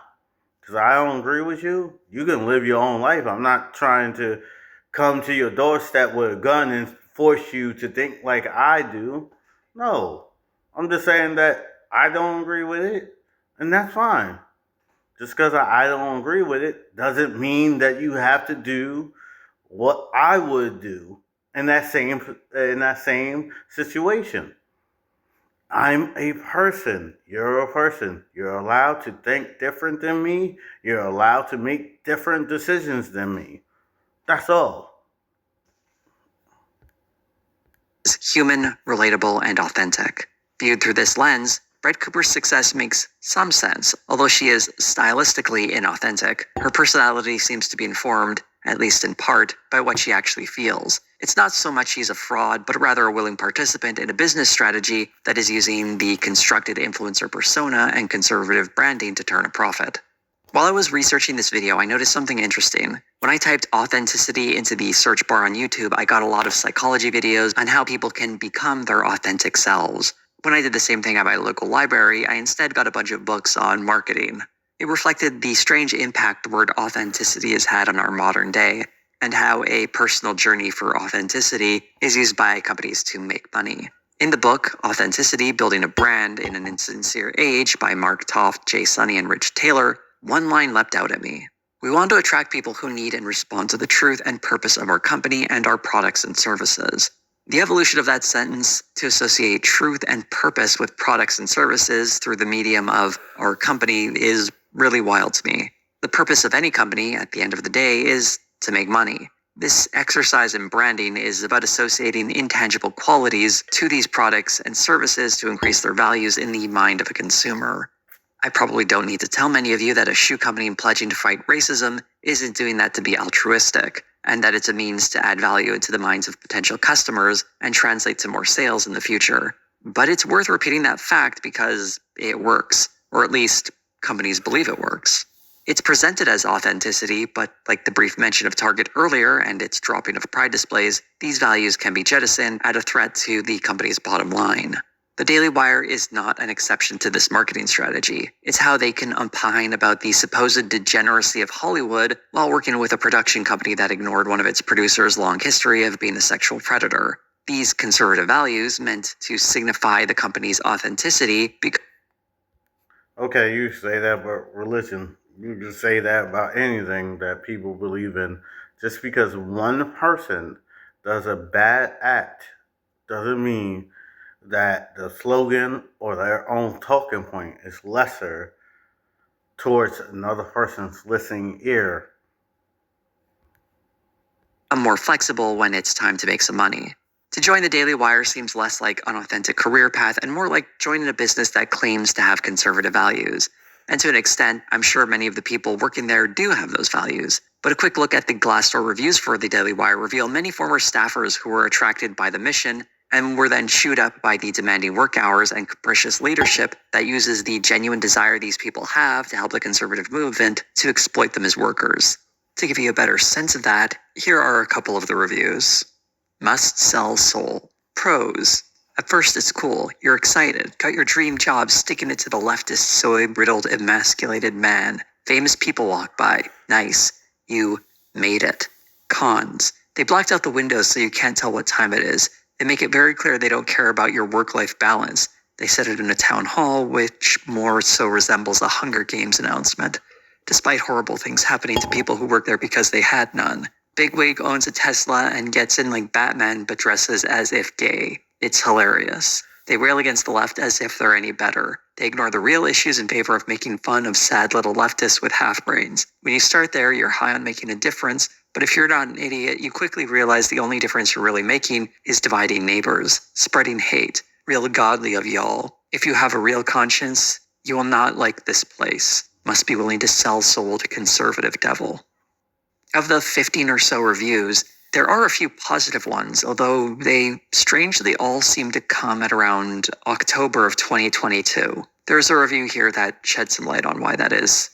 Because I don't agree with you? You can live your own life. I'm not trying to come to your doorstep with a gun and force you to think like I do. No. I'm just saying that I don't agree with it, and that's fine. Just because I don't agree with it doesn't mean that you have to do what I would do in that same situation. I'm a person. You're a person. You're allowed to think different than me. You're allowed to make different decisions than me. That's all. Human, relatable, and authentic. Viewed through this lens, Brett Cooper's success makes some sense. Although she is stylistically inauthentic, her personality seems to be informed, at least in part, by what she actually feels. It's not so much she's a fraud, but rather a willing participant in a business strategy that is using the constructed influencer persona and conservative branding to turn a profit. While I was researching this video, I noticed something interesting. When I typed authenticity into the search bar on YouTube, I got a lot of psychology videos on how people can become their authentic selves. When I did the same thing at my local library, I instead got a bunch of books on marketing. It reflected the strange impact the word authenticity has had on our modern day, and how a personal journey for authenticity is used by companies to make money. In the book, Authenticity, Building a Brand in an Insincere Age by Mark Toft, Jay Sunny, and Rich Taylor, one line leapt out at me. We want to attract people who need and respond to the truth and purpose of our company and our products and services. The evolution of that sentence to associate truth and purpose with products and services through the medium of our company is really wild to me. The purpose of any company, at the end of the day, is to make money. This exercise in branding is about associating intangible qualities to these products and services to increase their values in the mind of a consumer. I probably don't need to tell many of you that a shoe company pledging to fight racism isn't doing that to be altruistic, and that it's a means to add value into the minds of potential customers and translate to more sales in the future. But it's worth repeating that fact because it works, or at least companies believe it works. It's presented as authenticity, but like the brief mention of Target earlier and its dropping of pride displays, these values can be jettisoned at a threat to the company's bottom line. The Daily Wire is not an exception to this marketing strategy. It's how they can opine about the supposed degeneracy of Hollywood while working with a production company that ignored one of its producers' long history of being a sexual predator. These conservative values meant to signify the company's authenticity because Okay, you say that about religion. You can say that about anything that people believe in. Just because one person does a bad act doesn't mean that the slogan or their own talking point is lesser towards another person's listening ear. I'm more flexible when it's time to make some money. To join the Daily Wire seems less like an authentic career path and more like joining a business that claims to have conservative values. And to an extent, I'm sure many of the people working there do have those values. But a quick look at the Glassdoor reviews for the Daily Wire reveal many former staffers who were attracted by the mission and were then chewed up by the demanding work hours and capricious leadership that uses the genuine desire these people have to help the conservative movement to exploit them as workers. To give you a better sense of that, here are a couple of the reviews. Must sell soul. Pros. At first it's cool, you're excited, got your dream job, sticking it to the leftist soy-riddled emasculated man. Famous people walk by. Nice. You made it. Cons. They blocked out the windows so you can't tell what time it is. They make it very clear they don't care about your work-life balance. They said it in a town hall, which more so resembles a Hunger Games announcement, despite horrible things happening to people who work there because they had none. Bigwig owns a Tesla and gets in like Batman but dresses as if gay. It's hilarious. They rail against the left as if they're any better. They ignore the real issues in favor of making fun of sad little leftists with half-brains. When you start there, you're high on making a difference, but if you're not an idiot, you quickly realize the only difference you're really making is dividing neighbors, spreading hate. Real godly of y'all. If you have a real conscience, you will not like this place. Must be willing to sell soul to conservative devil. Of the 15 or so reviews, there are a few positive ones, although they strangely all seem to come at around October of 2022. There's a review here that sheds some light on why that is.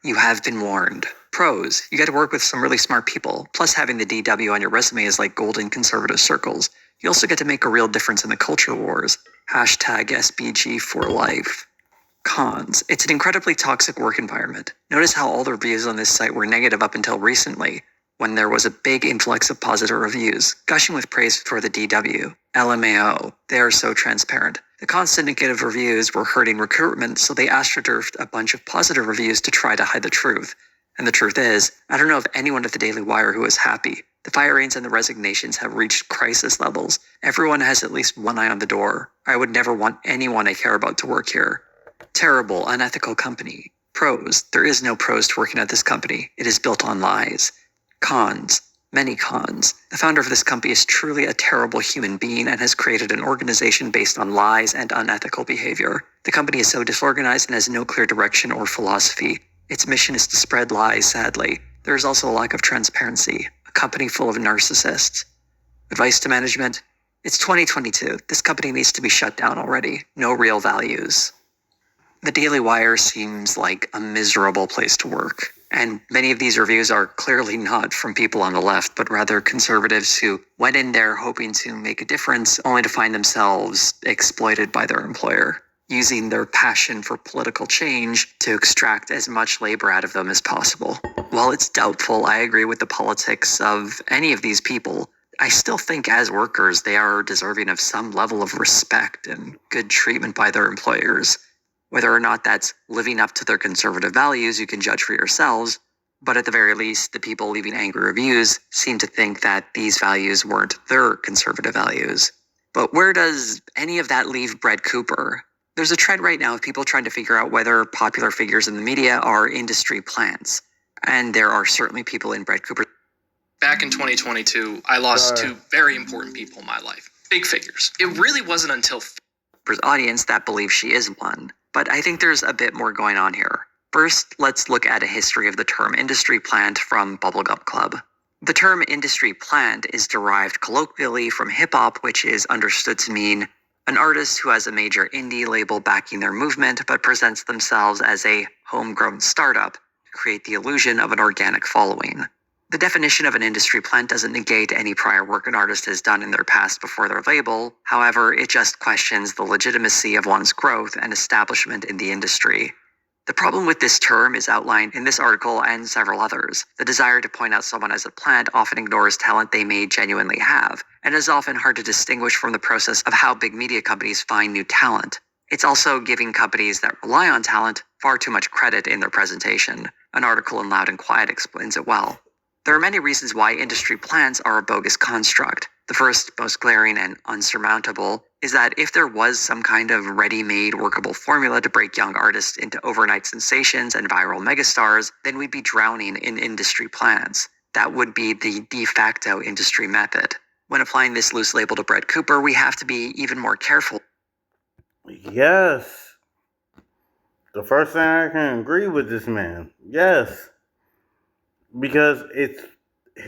You have been warned. Pros, you get to work with some really smart people, plus having the DW on your resume is like gold in conservative circles. You also get to make a real difference in the culture wars. Hashtag SBG for life. Cons. It's an incredibly toxic work environment. Notice how all the reviews on this site were negative up until recently, when there was a big influx of positive reviews, gushing with praise for the DW. LMAO. They are so transparent. The constant negative reviews were hurting recruitment, so they astroturfed a bunch of positive reviews to try to hide the truth. And the truth is, I don't know of anyone at the Daily Wire who is happy. The firings and the resignations have reached crisis levels. Everyone has at least one eye on the door. I would never want anyone I care about to work here. Terrible, unethical company. Pros. There is no pros to working at this company. It is built on lies. Cons. Many cons. The founder of this company is truly a terrible human being and has created an organization based on lies and unethical behavior. The company is so disorganized and has no clear direction or philosophy. Its mission is to spread lies, sadly. There is also a lack of transparency. A company full of narcissists. Advice to management? It's 2022. This company needs to be shut down already. No real values. The Daily Wire seems like a miserable place to work. And many of these reviews are clearly not from people on the left, but rather conservatives who went in there hoping to make a difference, only to find themselves exploited by their employer, using their passion for political change to extract as much labor out of them as possible. While it's doubtful I agree with the politics of any of these people, I still think as workers, they are deserving of some level of respect and good treatment by their employers. Whether or not that's living up to their conservative values, you can judge for yourselves. But at the very least, the people leaving angry reviews seem to think that these values weren't their conservative values. But where does any of that leave Brett Cooper? There's a trend right now of people trying to figure out whether popular figures in the media are industry plants. And there are certainly people in Brett Cooper. Back in 2022, I lost two very important people in my life. Big figures. It really wasn't until Cooper's audience that believes she is one. But I think there's a bit more going on here. First, let's look at a history of the term industry plant from Bubblegum Club. The term industry plant is derived colloquially from hip-hop, which is understood to mean an artist who has a major indie label backing their movement but presents themselves as a homegrown startup to create the illusion of an organic following. The definition of an industry plant doesn't negate any prior work an artist has done in their past before their label. However, it just questions the legitimacy of one's growth and establishment in the industry. The problem with this term is outlined in this article and several others. The desire to point out someone as a plant often ignores talent they may genuinely have, and is often hard to distinguish from the process of how big media companies find new talent. It's also giving companies that rely on talent far too much credit in their presentation. An article in Loud and Quiet explains it well. There are many reasons why industry plans are a bogus construct. The first, most glaring and unsurmountable, is that if there was some kind of ready-made workable formula to break young artists into overnight sensations and viral megastars, then we'd be drowning in industry plans. That would be the de facto industry method. When applying this loose label to Brett Cooper, we have to be even more careful. Yes. The first thing I can agree with this man. Yes. Because it's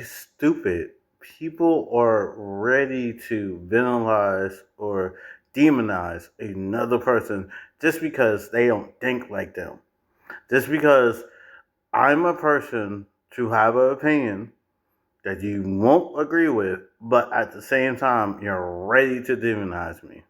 stupid. People are ready to villainize or demonize another person just because they don't think like them. Just because I'm a person to have an opinion that you won't agree with, but at the same time, you're ready to demonize me.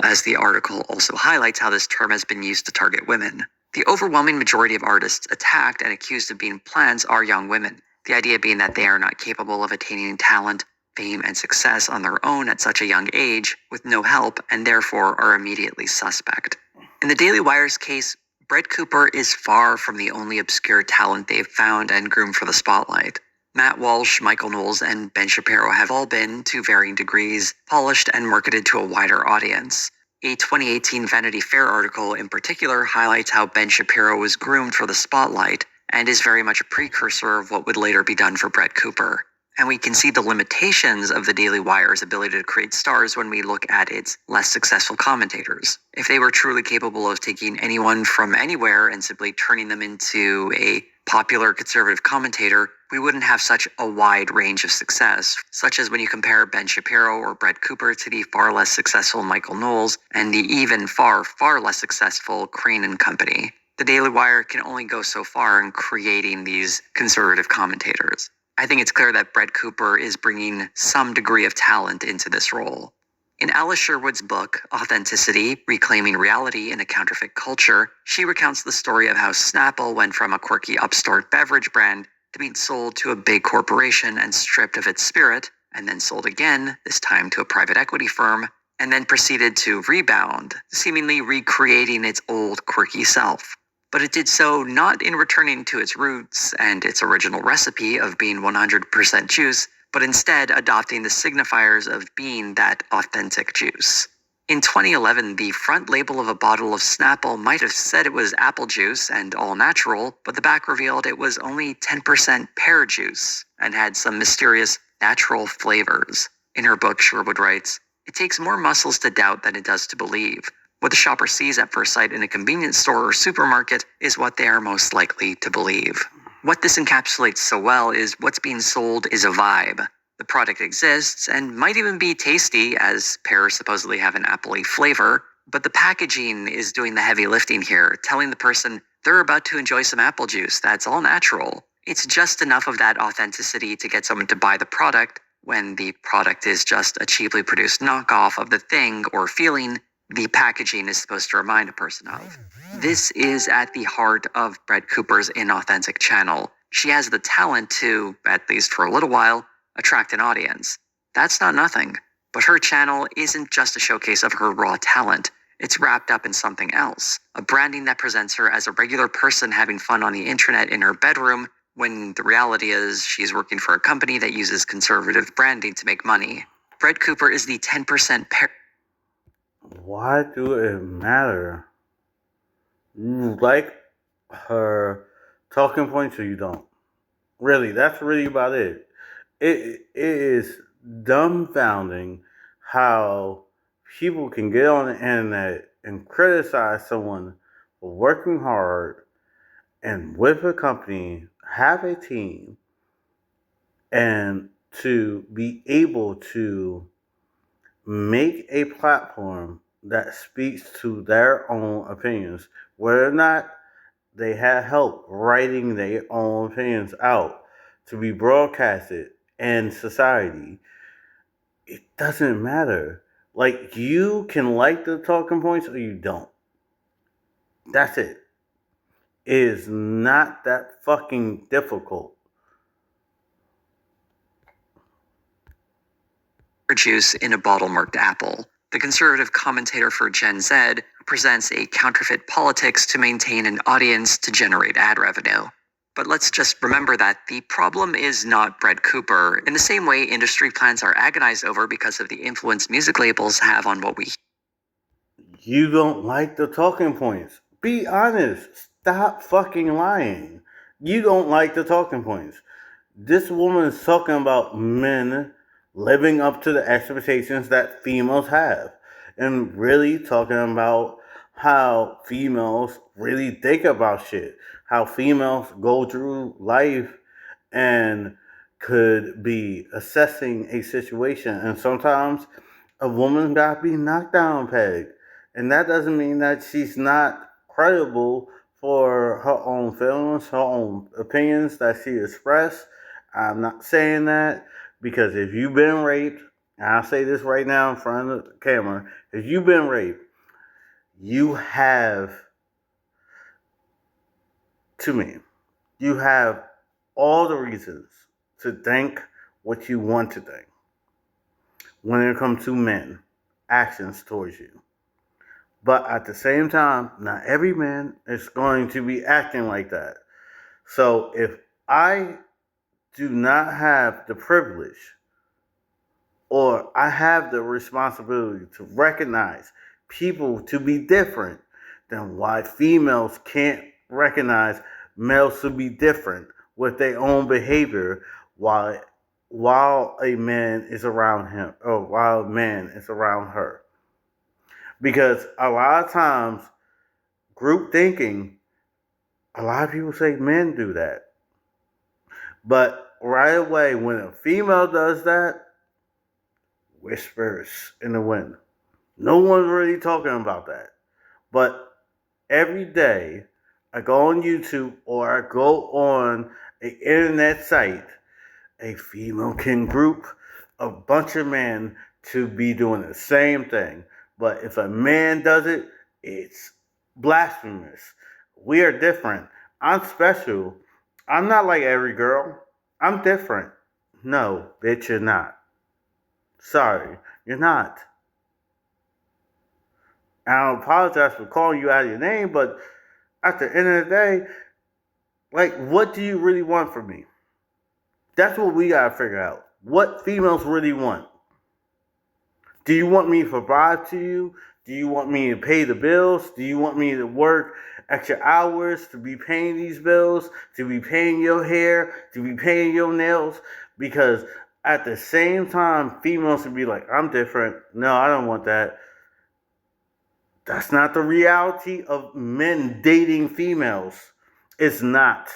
As the article also highlights how this term has been used to target women. The overwhelming majority of artists attacked and accused of being plants are young women. The idea being that they are not capable of attaining talent, fame, and success on their own at such a young age with no help and therefore are immediately suspect. In the Daily Wire's case, Brett Cooper is far from the only obscure talent they've found and groomed for the spotlight. Matt Walsh, Michael Knowles, and Ben Shapiro have all been, to varying degrees, polished and marketed to a wider audience. A 2018 Vanity Fair article in particular highlights how Ben Shapiro was groomed for the spotlight and is very much a precursor of what would later be done for Brett Cooper. And we can see the limitations of the Daily Wire's ability to create stars when we look at its less successful commentators. If they were truly capable of taking anyone from anywhere and simply turning them into a popular conservative commentator, we wouldn't have such a wide range of success, such as when you compare Ben Shapiro or Brett Cooper to the far less successful Michael Knowles and the even far, far less successful Crane and Company. The Daily Wire can only go so far in creating these conservative commentators. I think it's clear that Brett Cooper is bringing some degree of talent into this role. In Alice Sherwood's book, Authenticity, Reclaiming Reality in a Counterfeit Culture, she recounts the story of how Snapple went from a quirky upstart beverage brand to being sold to a big corporation and stripped of its spirit, and then sold again, this time to a private equity firm, and then proceeded to rebound, seemingly recreating its old quirky self. But it did so not in returning to its roots and its original recipe of being 100% juice, but instead adopting the signifiers of being that authentic juice. In 2011, the front label of a bottle of Snapple might have said it was apple juice and all natural, but the back revealed it was only 10% pear juice and had some mysterious natural flavors. In her book, Sherwood writes, "It takes more muscles to doubt than it does to believe. What the shopper sees at first sight in a convenience store or supermarket is what they are most likely to believe." What this encapsulates so well is what's being sold is a vibe. The product exists and might even be tasty, as pears supposedly have an appley flavor, but the packaging is doing the heavy lifting here, telling the person they're about to enjoy some apple juice that's all natural. It's just enough of that authenticity to get someone to buy the product when the product is just a cheaply produced knockoff of the thing or feeling the packaging is supposed to remind a person of. This is at the heart of Brett Cooper's inauthentic channel. She has the talent to, at least for a little while, attract an audience. That's not nothing. But her channel isn't just a showcase of her raw talent. It's wrapped up in something else. A branding that presents her as a regular person having fun on the internet in her bedroom, when the reality is she's working for a company that uses conservative branding to make money. Brett Cooper is the 10% Why do it matter? You like her talking points or you don't? Really, that's really about it. It is dumbfounding how people can get on the internet and criticize someone for working hard and with a company, have a team, and to be able to make a platform that speaks to their own opinions, whether or not they had help writing their own opinions out to be broadcasted in society. It doesn't matter. Like, you can like the talking points or you don't. That's it. It is not that fucking difficult. juice in a bottle marked apple. The conservative commentator for Gen Z presents a counterfeit politics to maintain an audience to generate ad revenue. But let's just remember that the problem is not Brett Cooper, in the same way industry plans are agonized over because of the influence music labels have on what we You don't like the talking points. Be honest. Stop fucking lying. You don't like the talking points. This woman is talking about men living up to the expectations that females have. And really talking about how females really think about shit. How females go through life and could be assessing a situation. And sometimes a woman got to be knocked down peg. And that doesn't mean that she's not credible for her own feelings, her own opinions that she expressed. I'm not saying that because if you've been raped, and I'll say this right now in front of the camera, if you've been raped, you have, to me, you have all the reasons to think what you want to think when it comes to men, actions towards you. But at the same time, not every man is going to be acting like that. So if I do not have the privilege or I have the responsibility to recognize people to be different, then why females can't recognize males to be different with their own behavior while a man is around him or while a man is around her. Because a lot of times, group thinking, a lot of people say men do that. But right away, when a female does that, whispers in the wind. No one's really talking about that. But every day, I go on YouTube or I go on an internet site, a female can group a bunch of men to be doing the same thing. But if a man does it, it's blasphemous. We are different. I'm special. I'm not like every girl. I'm different. No, bitch, you're not. Sorry, you're not. I apologize for calling you out of your name, but at the end of the day, like, what do you really want from me? That's what we gotta figure out. What females really want. Do you want me to provide to you? Do you want me to pay the bills? Do you want me to work extra hours to be paying these bills? To be paying your hair? To be paying your nails? Because at the same time, females would be like, I'm different. No, I don't want that. That's not the reality of men dating females. It's not.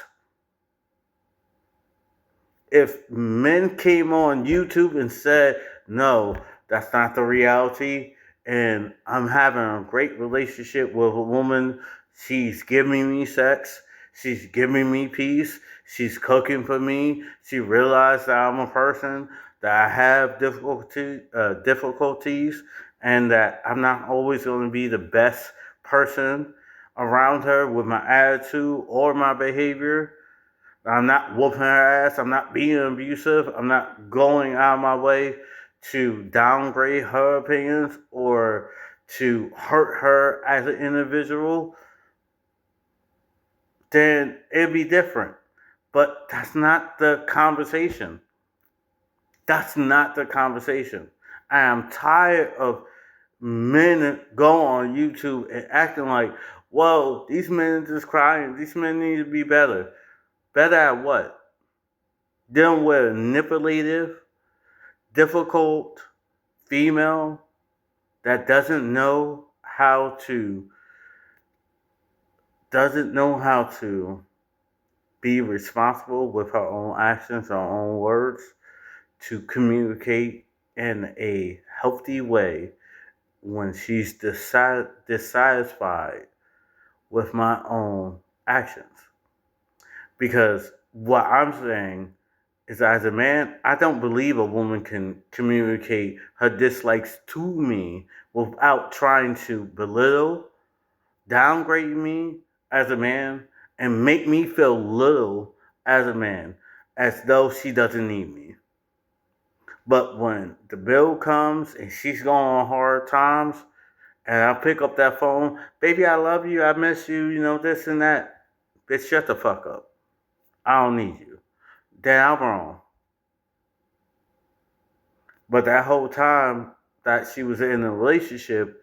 If men came on YouTube and said, no, that's not the reality, and I'm having a great relationship with a woman, she's giving me sex, she's giving me peace, she's cooking for me, she realized that I'm a person, that I have difficulties, and that I'm not always going to be the best person around her with my attitude or my behavior, I'm not whooping her ass. I'm not being abusive. I'm not going out of my way to downgrade her opinions or to hurt her as an individual. Then it'd be different. But that's not the conversation. That's not the conversation. I am tired of men go on YouTube and acting like, whoa, these men are just crying. These men need to be better. Better at what? Dealing with a manipulative, difficult female that doesn't know how to be responsible with her own actions, her own words, to communicate in a healthy way when she's dissatisfied with my own actions. Because what I'm saying is, as a man, I don't believe a woman can communicate her dislikes to me without trying to belittle, downgrade me as a man, and make me feel little as a man, as though she doesn't need me. But when the bill comes and she's going on hard times, and I'll pick up that phone, baby, I love you, I miss you, this and that. Bitch, shut the fuck up. I don't need you. Then I'm wrong. But that whole time that she was in a relationship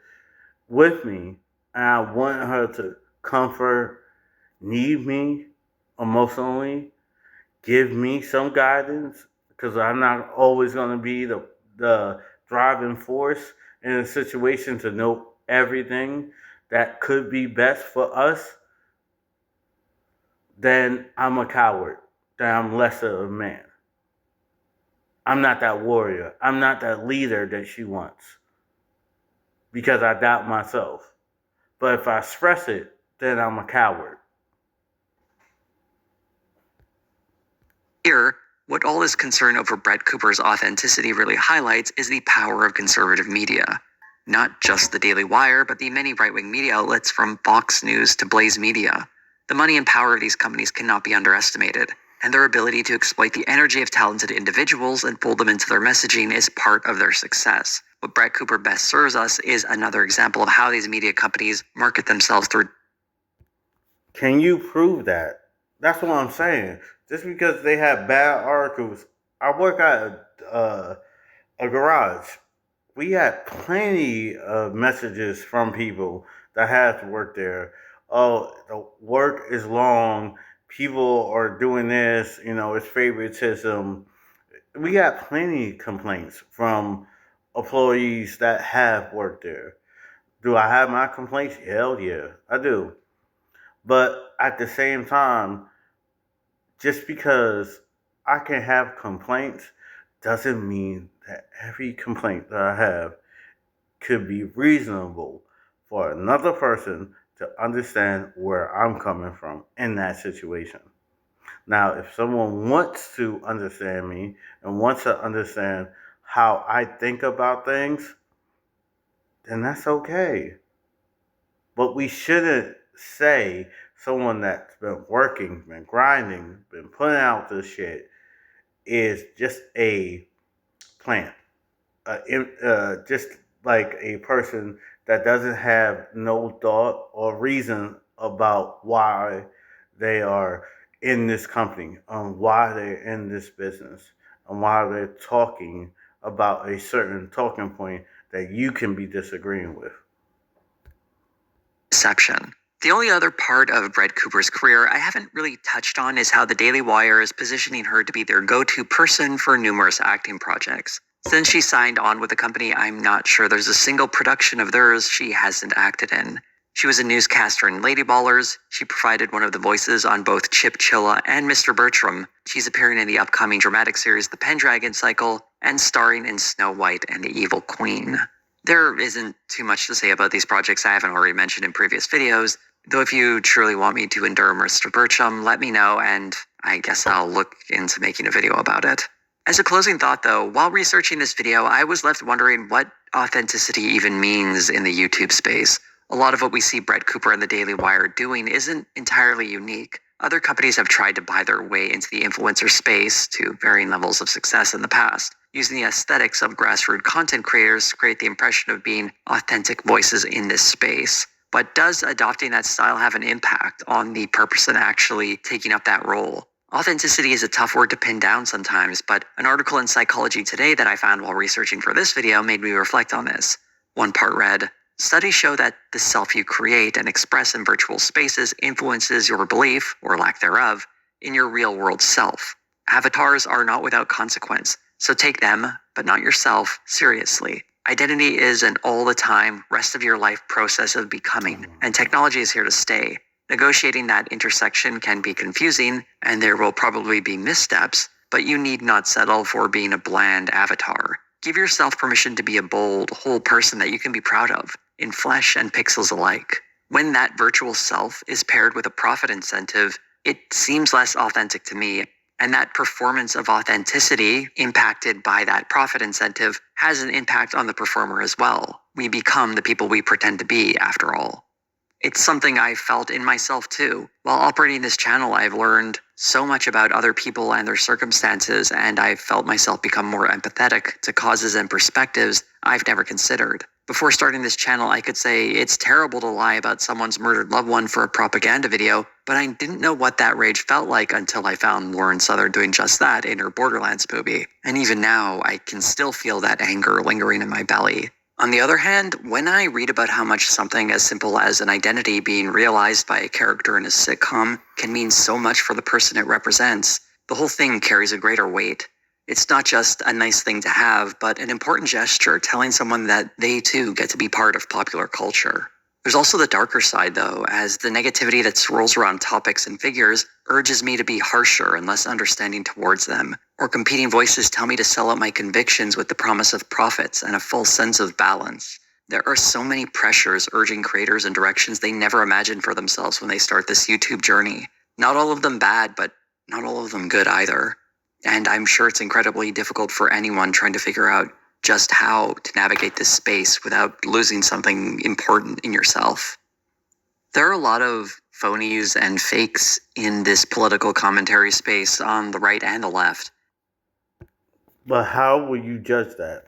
with me, and I wanted her to comfort, need me emotionally, give me some guidance, because I'm not always going to be the driving force in a situation to know everything that could be best for us, then I'm a coward. Then I'm less of a man. I'm not that warrior. I'm not that leader that she wants. Because I doubt myself. But if I express it, then I'm a coward. Here, what all this concern over Brett Cooper's authenticity really highlights is the power of conservative media. Not just the Daily Wire, but the many right-wing media outlets from Fox News to Blaze Media. The money and power of these companies cannot be underestimated, and their ability to exploit the energy of talented individuals and fold them into their messaging is part of their success. What Brett Cooper best serves us is another example of how these media companies market themselves through. Can you prove that? That's what I'm saying. Just because they have bad articles. I work at a garage. We had plenty of messages from people that had to work there. Oh, the work is long. People are doing this. It's favoritism. We got plenty of complaints from employees that have worked there. Do I have my complaints? Hell yeah, I do. But at the same time, just because I can have complaints doesn't mean that every complaint that I have could be reasonable for another person to understand where I'm coming from in that situation. Now, if someone wants to understand me and wants to understand how I think about things, then that's okay. But we shouldn't say someone that's been working, been grinding, been putting out this shit is just a plant. Just like a person that doesn't have no thought or reason about why they are in this company, why they're in this business, and why they're talking about a certain talking point that you can be disagreeing with. Deception. The only other part of Brett Cooper's career I haven't really touched on is how the Daily Wire is positioning her to be their go-to person for numerous acting projects. Since she signed on with the company, I'm not sure there's a single production of theirs she hasn't acted in. She was a newscaster in Lady Ballers. She provided one of the voices on both Chip Chilla and Mr. Bertram. She's appearing in the upcoming dramatic series The Pendragon Cycle and starring in Snow White and the Evil Queen. There isn't too much to say about these projects I haven't already mentioned in previous videos, though if you truly want me to endure Mr. Bertram, let me know and I guess I'll look into making a video about it. As a closing thought though, while researching this video, I was left wondering what authenticity even means in the YouTube space. A lot of what we see Brett Cooper and the Daily Wire doing isn't entirely unique. Other companies have tried to buy their way into the influencer space to varying levels of success in the past, using the aesthetics of grassroots content creators to create the impression of being authentic voices in this space. But does adopting that style have an impact on the person actually taking up that role? Authenticity is a tough word to pin down sometimes, but an article in Psychology Today that I found while researching for this video made me reflect on this. One part read, "Studies show that the self you create and express in virtual spaces influences your belief, or lack thereof, in your real-world self. Avatars are not without consequence, so take them, but not yourself, seriously. Identity is an all-the-time, rest-of-your-life process of becoming, and technology is here to stay. Negotiating that intersection can be confusing, and there will probably be missteps, but you need not settle for being a bland avatar. Give yourself permission to be a bold, whole person that you can be proud of, in flesh and pixels alike. When that virtual self is paired with a profit incentive, it seems less authentic to me, and that performance of authenticity impacted by that profit incentive has an impact on the performer as well. We become the people we pretend to be, after all. It's something I felt in myself too. While operating this channel, I've learned so much about other people and their circumstances, and I've felt myself become more empathetic to causes and perspectives I've never considered. Before starting this channel, I could say it's terrible to lie about someone's murdered loved one for a propaganda video, but I didn't know what that rage felt like until I found Lauren Southern doing just that in her Borderlands movie. And even now, I can still feel that anger lingering in my belly. On the other hand, when I read about how much something as simple as an identity being realized by a character in a sitcom can mean so much for the person it represents, the whole thing carries a greater weight. It's not just a nice thing to have, but an important gesture telling someone that they too get to be part of popular culture. There's also the darker side though, as the negativity that swirls around topics and figures urges me to be harsher and less understanding towards them, or competing voices tell me to sell out my convictions with the promise of profits and a false sense of balance. There are so many pressures urging creators in directions they never imagined for themselves when they start this YouTube journey. Not all of them bad, but not all of them good either. And I'm sure it's incredibly difficult for anyone trying to figure out just how to navigate this space without losing something important in yourself. There are a lot of phonies and fakes in this political commentary space on the right and the left. But how will you judge that?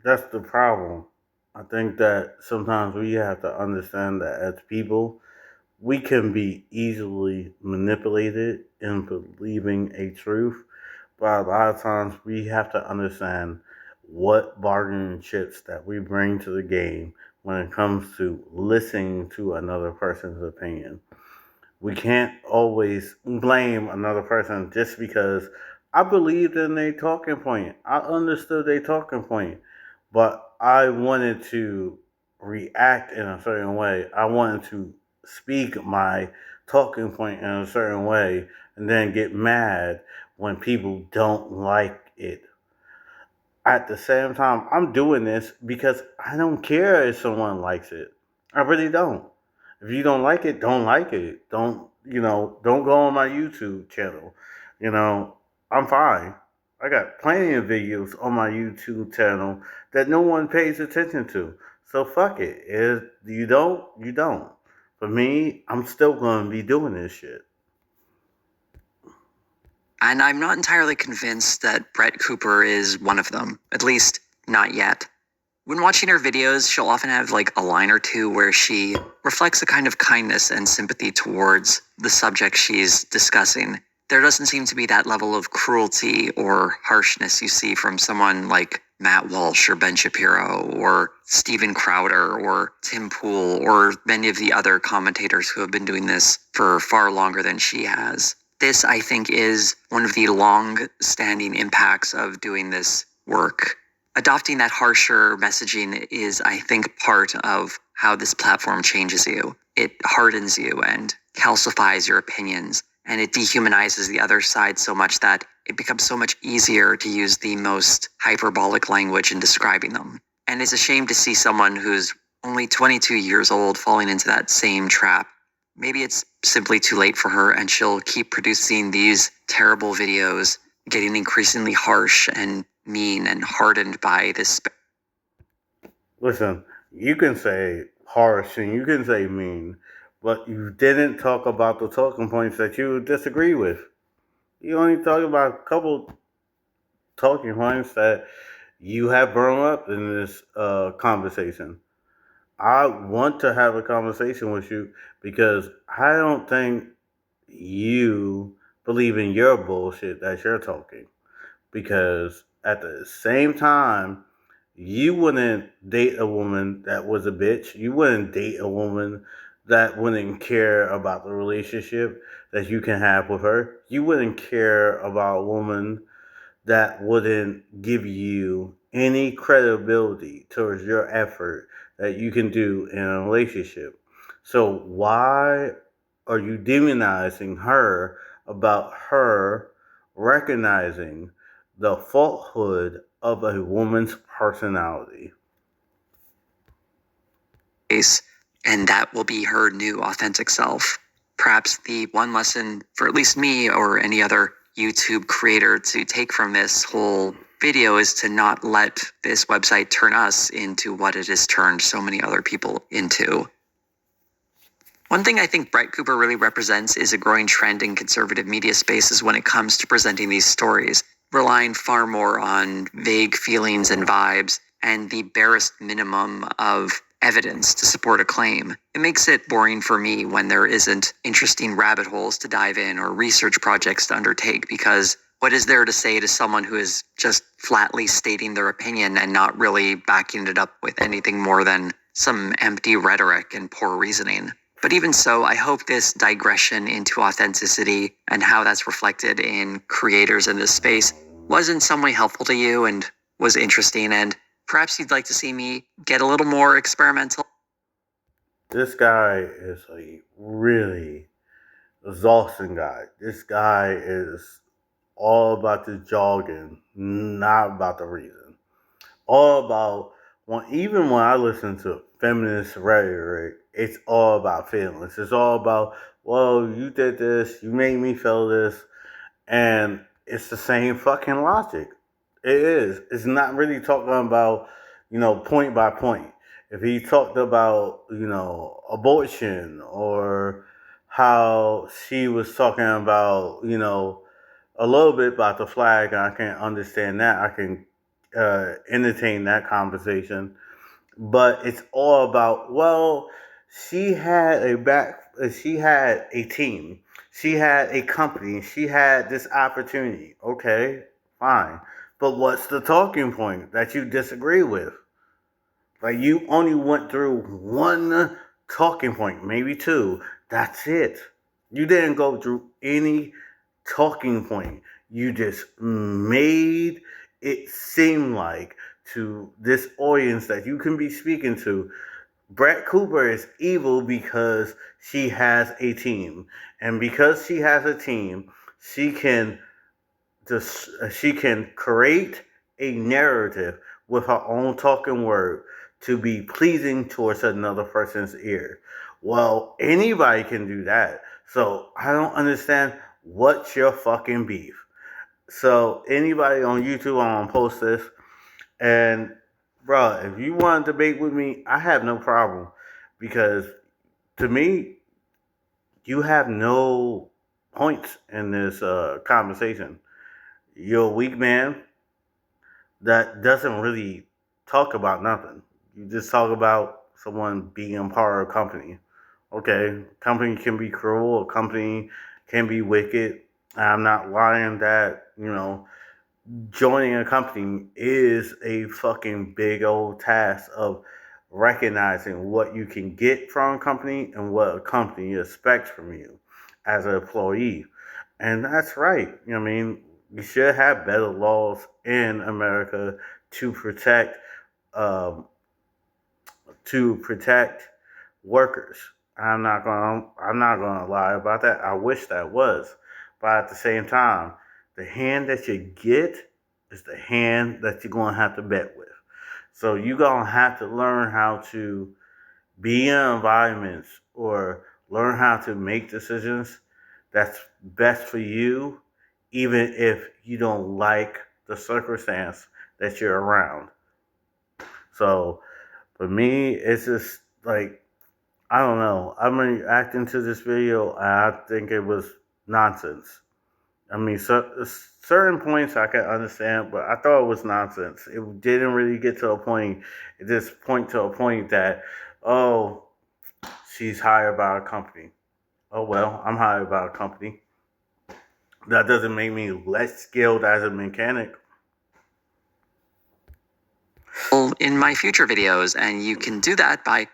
That's the problem. I think that sometimes we have to understand that as people, we can be easily manipulated in believing a truth, but a lot of times we have to understand what bargaining chips that we bring to the game when it comes to listening to another person's opinion. We can't always blame another person just because I believed in their talking point. I understood their talking point, but I wanted to react in a certain way. I wanted to speak my talking point in a certain way and then get mad when people don't like it. At the same time, I'm doing this because I don't care if someone likes it. I really don't. If you don't like it, don't like it. Don't go on my YouTube channel. I'm fine. I got plenty of videos on my YouTube channel that no one pays attention to. So fuck it. If you don't, you don't. For me, I'm still going to be doing this shit. And I'm not entirely convinced that Brett Cooper is one of them, at least not yet. When watching her videos, she'll often have like a line or two where she reflects a kind of kindness and sympathy towards the subject she's discussing. There doesn't seem to be that level of cruelty or harshness you see from someone like Matt Walsh or Ben Shapiro or Steven Crowder or Tim Pool or many of the other commentators who have been doing this for far longer than she has. This, I think, is one of the long-standing impacts of doing this work. Adopting that harsher messaging is, I think, part of how this platform changes you. It hardens you and calcifies your opinions, and it dehumanizes the other side so much that it becomes so much easier to use the most hyperbolic language in describing them. And it's a shame to see someone who's only 22 years old falling into that same trap. Maybe it's simply too late for her and she'll keep producing these terrible videos, getting increasingly harsh and mean and hardened by this. Listen, you can say harsh and you can say mean, but you didn't talk about the talking points that you disagree with. You only talk about a couple talking points that you have brought up in this conversation. I want to have a conversation with you because I don't think you believe in your bullshit that you're talking. Because at the same time, you wouldn't date a woman that was a bitch. You wouldn't date a woman that wouldn't care about the relationship that you can have with her. You wouldn't care about a woman that wouldn't give you any credibility towards your effort that you can do in a relationship. So why are you demonizing her about her recognizing the falsehood of a woman's personality? And that will be her new authentic self. Perhaps the one lesson for at least me or any other YouTube creator to take from this whole video is to not let this website turn us into what it has turned so many other people into. One thing I think Brett Cooper really represents is a growing trend in conservative media spaces when it comes to presenting these stories, relying far more on vague feelings and vibes and the barest minimum of evidence to support a claim. It makes it boring for me when there isn't interesting rabbit holes to dive in or research projects to undertake, because what is there to say to someone who is just flatly stating their opinion and not really backing it up with anything more than some empty rhetoric and poor reasoning? But even so, I hope this digression into authenticity and how that's reflected in creators in this space was in some way helpful to you and was interesting, and perhaps you'd like to see me get a little more experimental. This guy is a really exhausting guy. This guy is all about the jogging, not about the reason. All about even when I listen to feminist rhetoric, it's all about feelings. It's all about, well, you did this, you made me feel this, and it's the same fucking logic. It is. It's not really talking about, point by point. If he talked about, abortion or how she was talking about, a little bit about the flag, and I can understand that. I can entertain that conversation. But it's all about, well, she had a team, she had a company, she had this opportunity. Okay, fine. But what's the talking point that you disagree with? Like, you only went through one talking point, maybe two. That's it. You didn't go through any talking point. You just made it seem like to this audience that you can be speaking to, Brett Cooper is evil because she has a team. And because she has a team, she can she can create a narrative with her own talking word to be pleasing towards another person's ear. Well, anybody can do that. So I don't understand what's your fucking beef. So anybody on YouTube, I'm gonna post this. And bro, if you want to debate with me, I have no problem. Because to me, you have no points in this conversation. You're a weak man that doesn't really talk about nothing. You just talk about someone being part of a company. Okay, company can be cruel, a company can be wicked. I'm not lying that, joining a company is a fucking big old task of recognizing what you can get from a company and what a company expects from you as an employee. And that's right. I mean, we should have better laws in America to protect um, workers. I'm not gonna lie about that. I wish that was, but at the same time, the hand that you get is the hand that you're gonna have to bet with. So you're gonna have to learn how to be in environments or learn how to make decisions that's best for you, even if you don't like the circumstance that you're around. So for me, it's just like I don't know. I'm reacting to this video, and I think it was nonsense. I mean, certain points I can understand, but I thought it was nonsense. It didn't really get to a point. It just point to a point that, oh, she's hired by a company. Oh well, I'm hired by a company. That doesn't make me less skilled as a mechanic. In my future videos, and you can do that by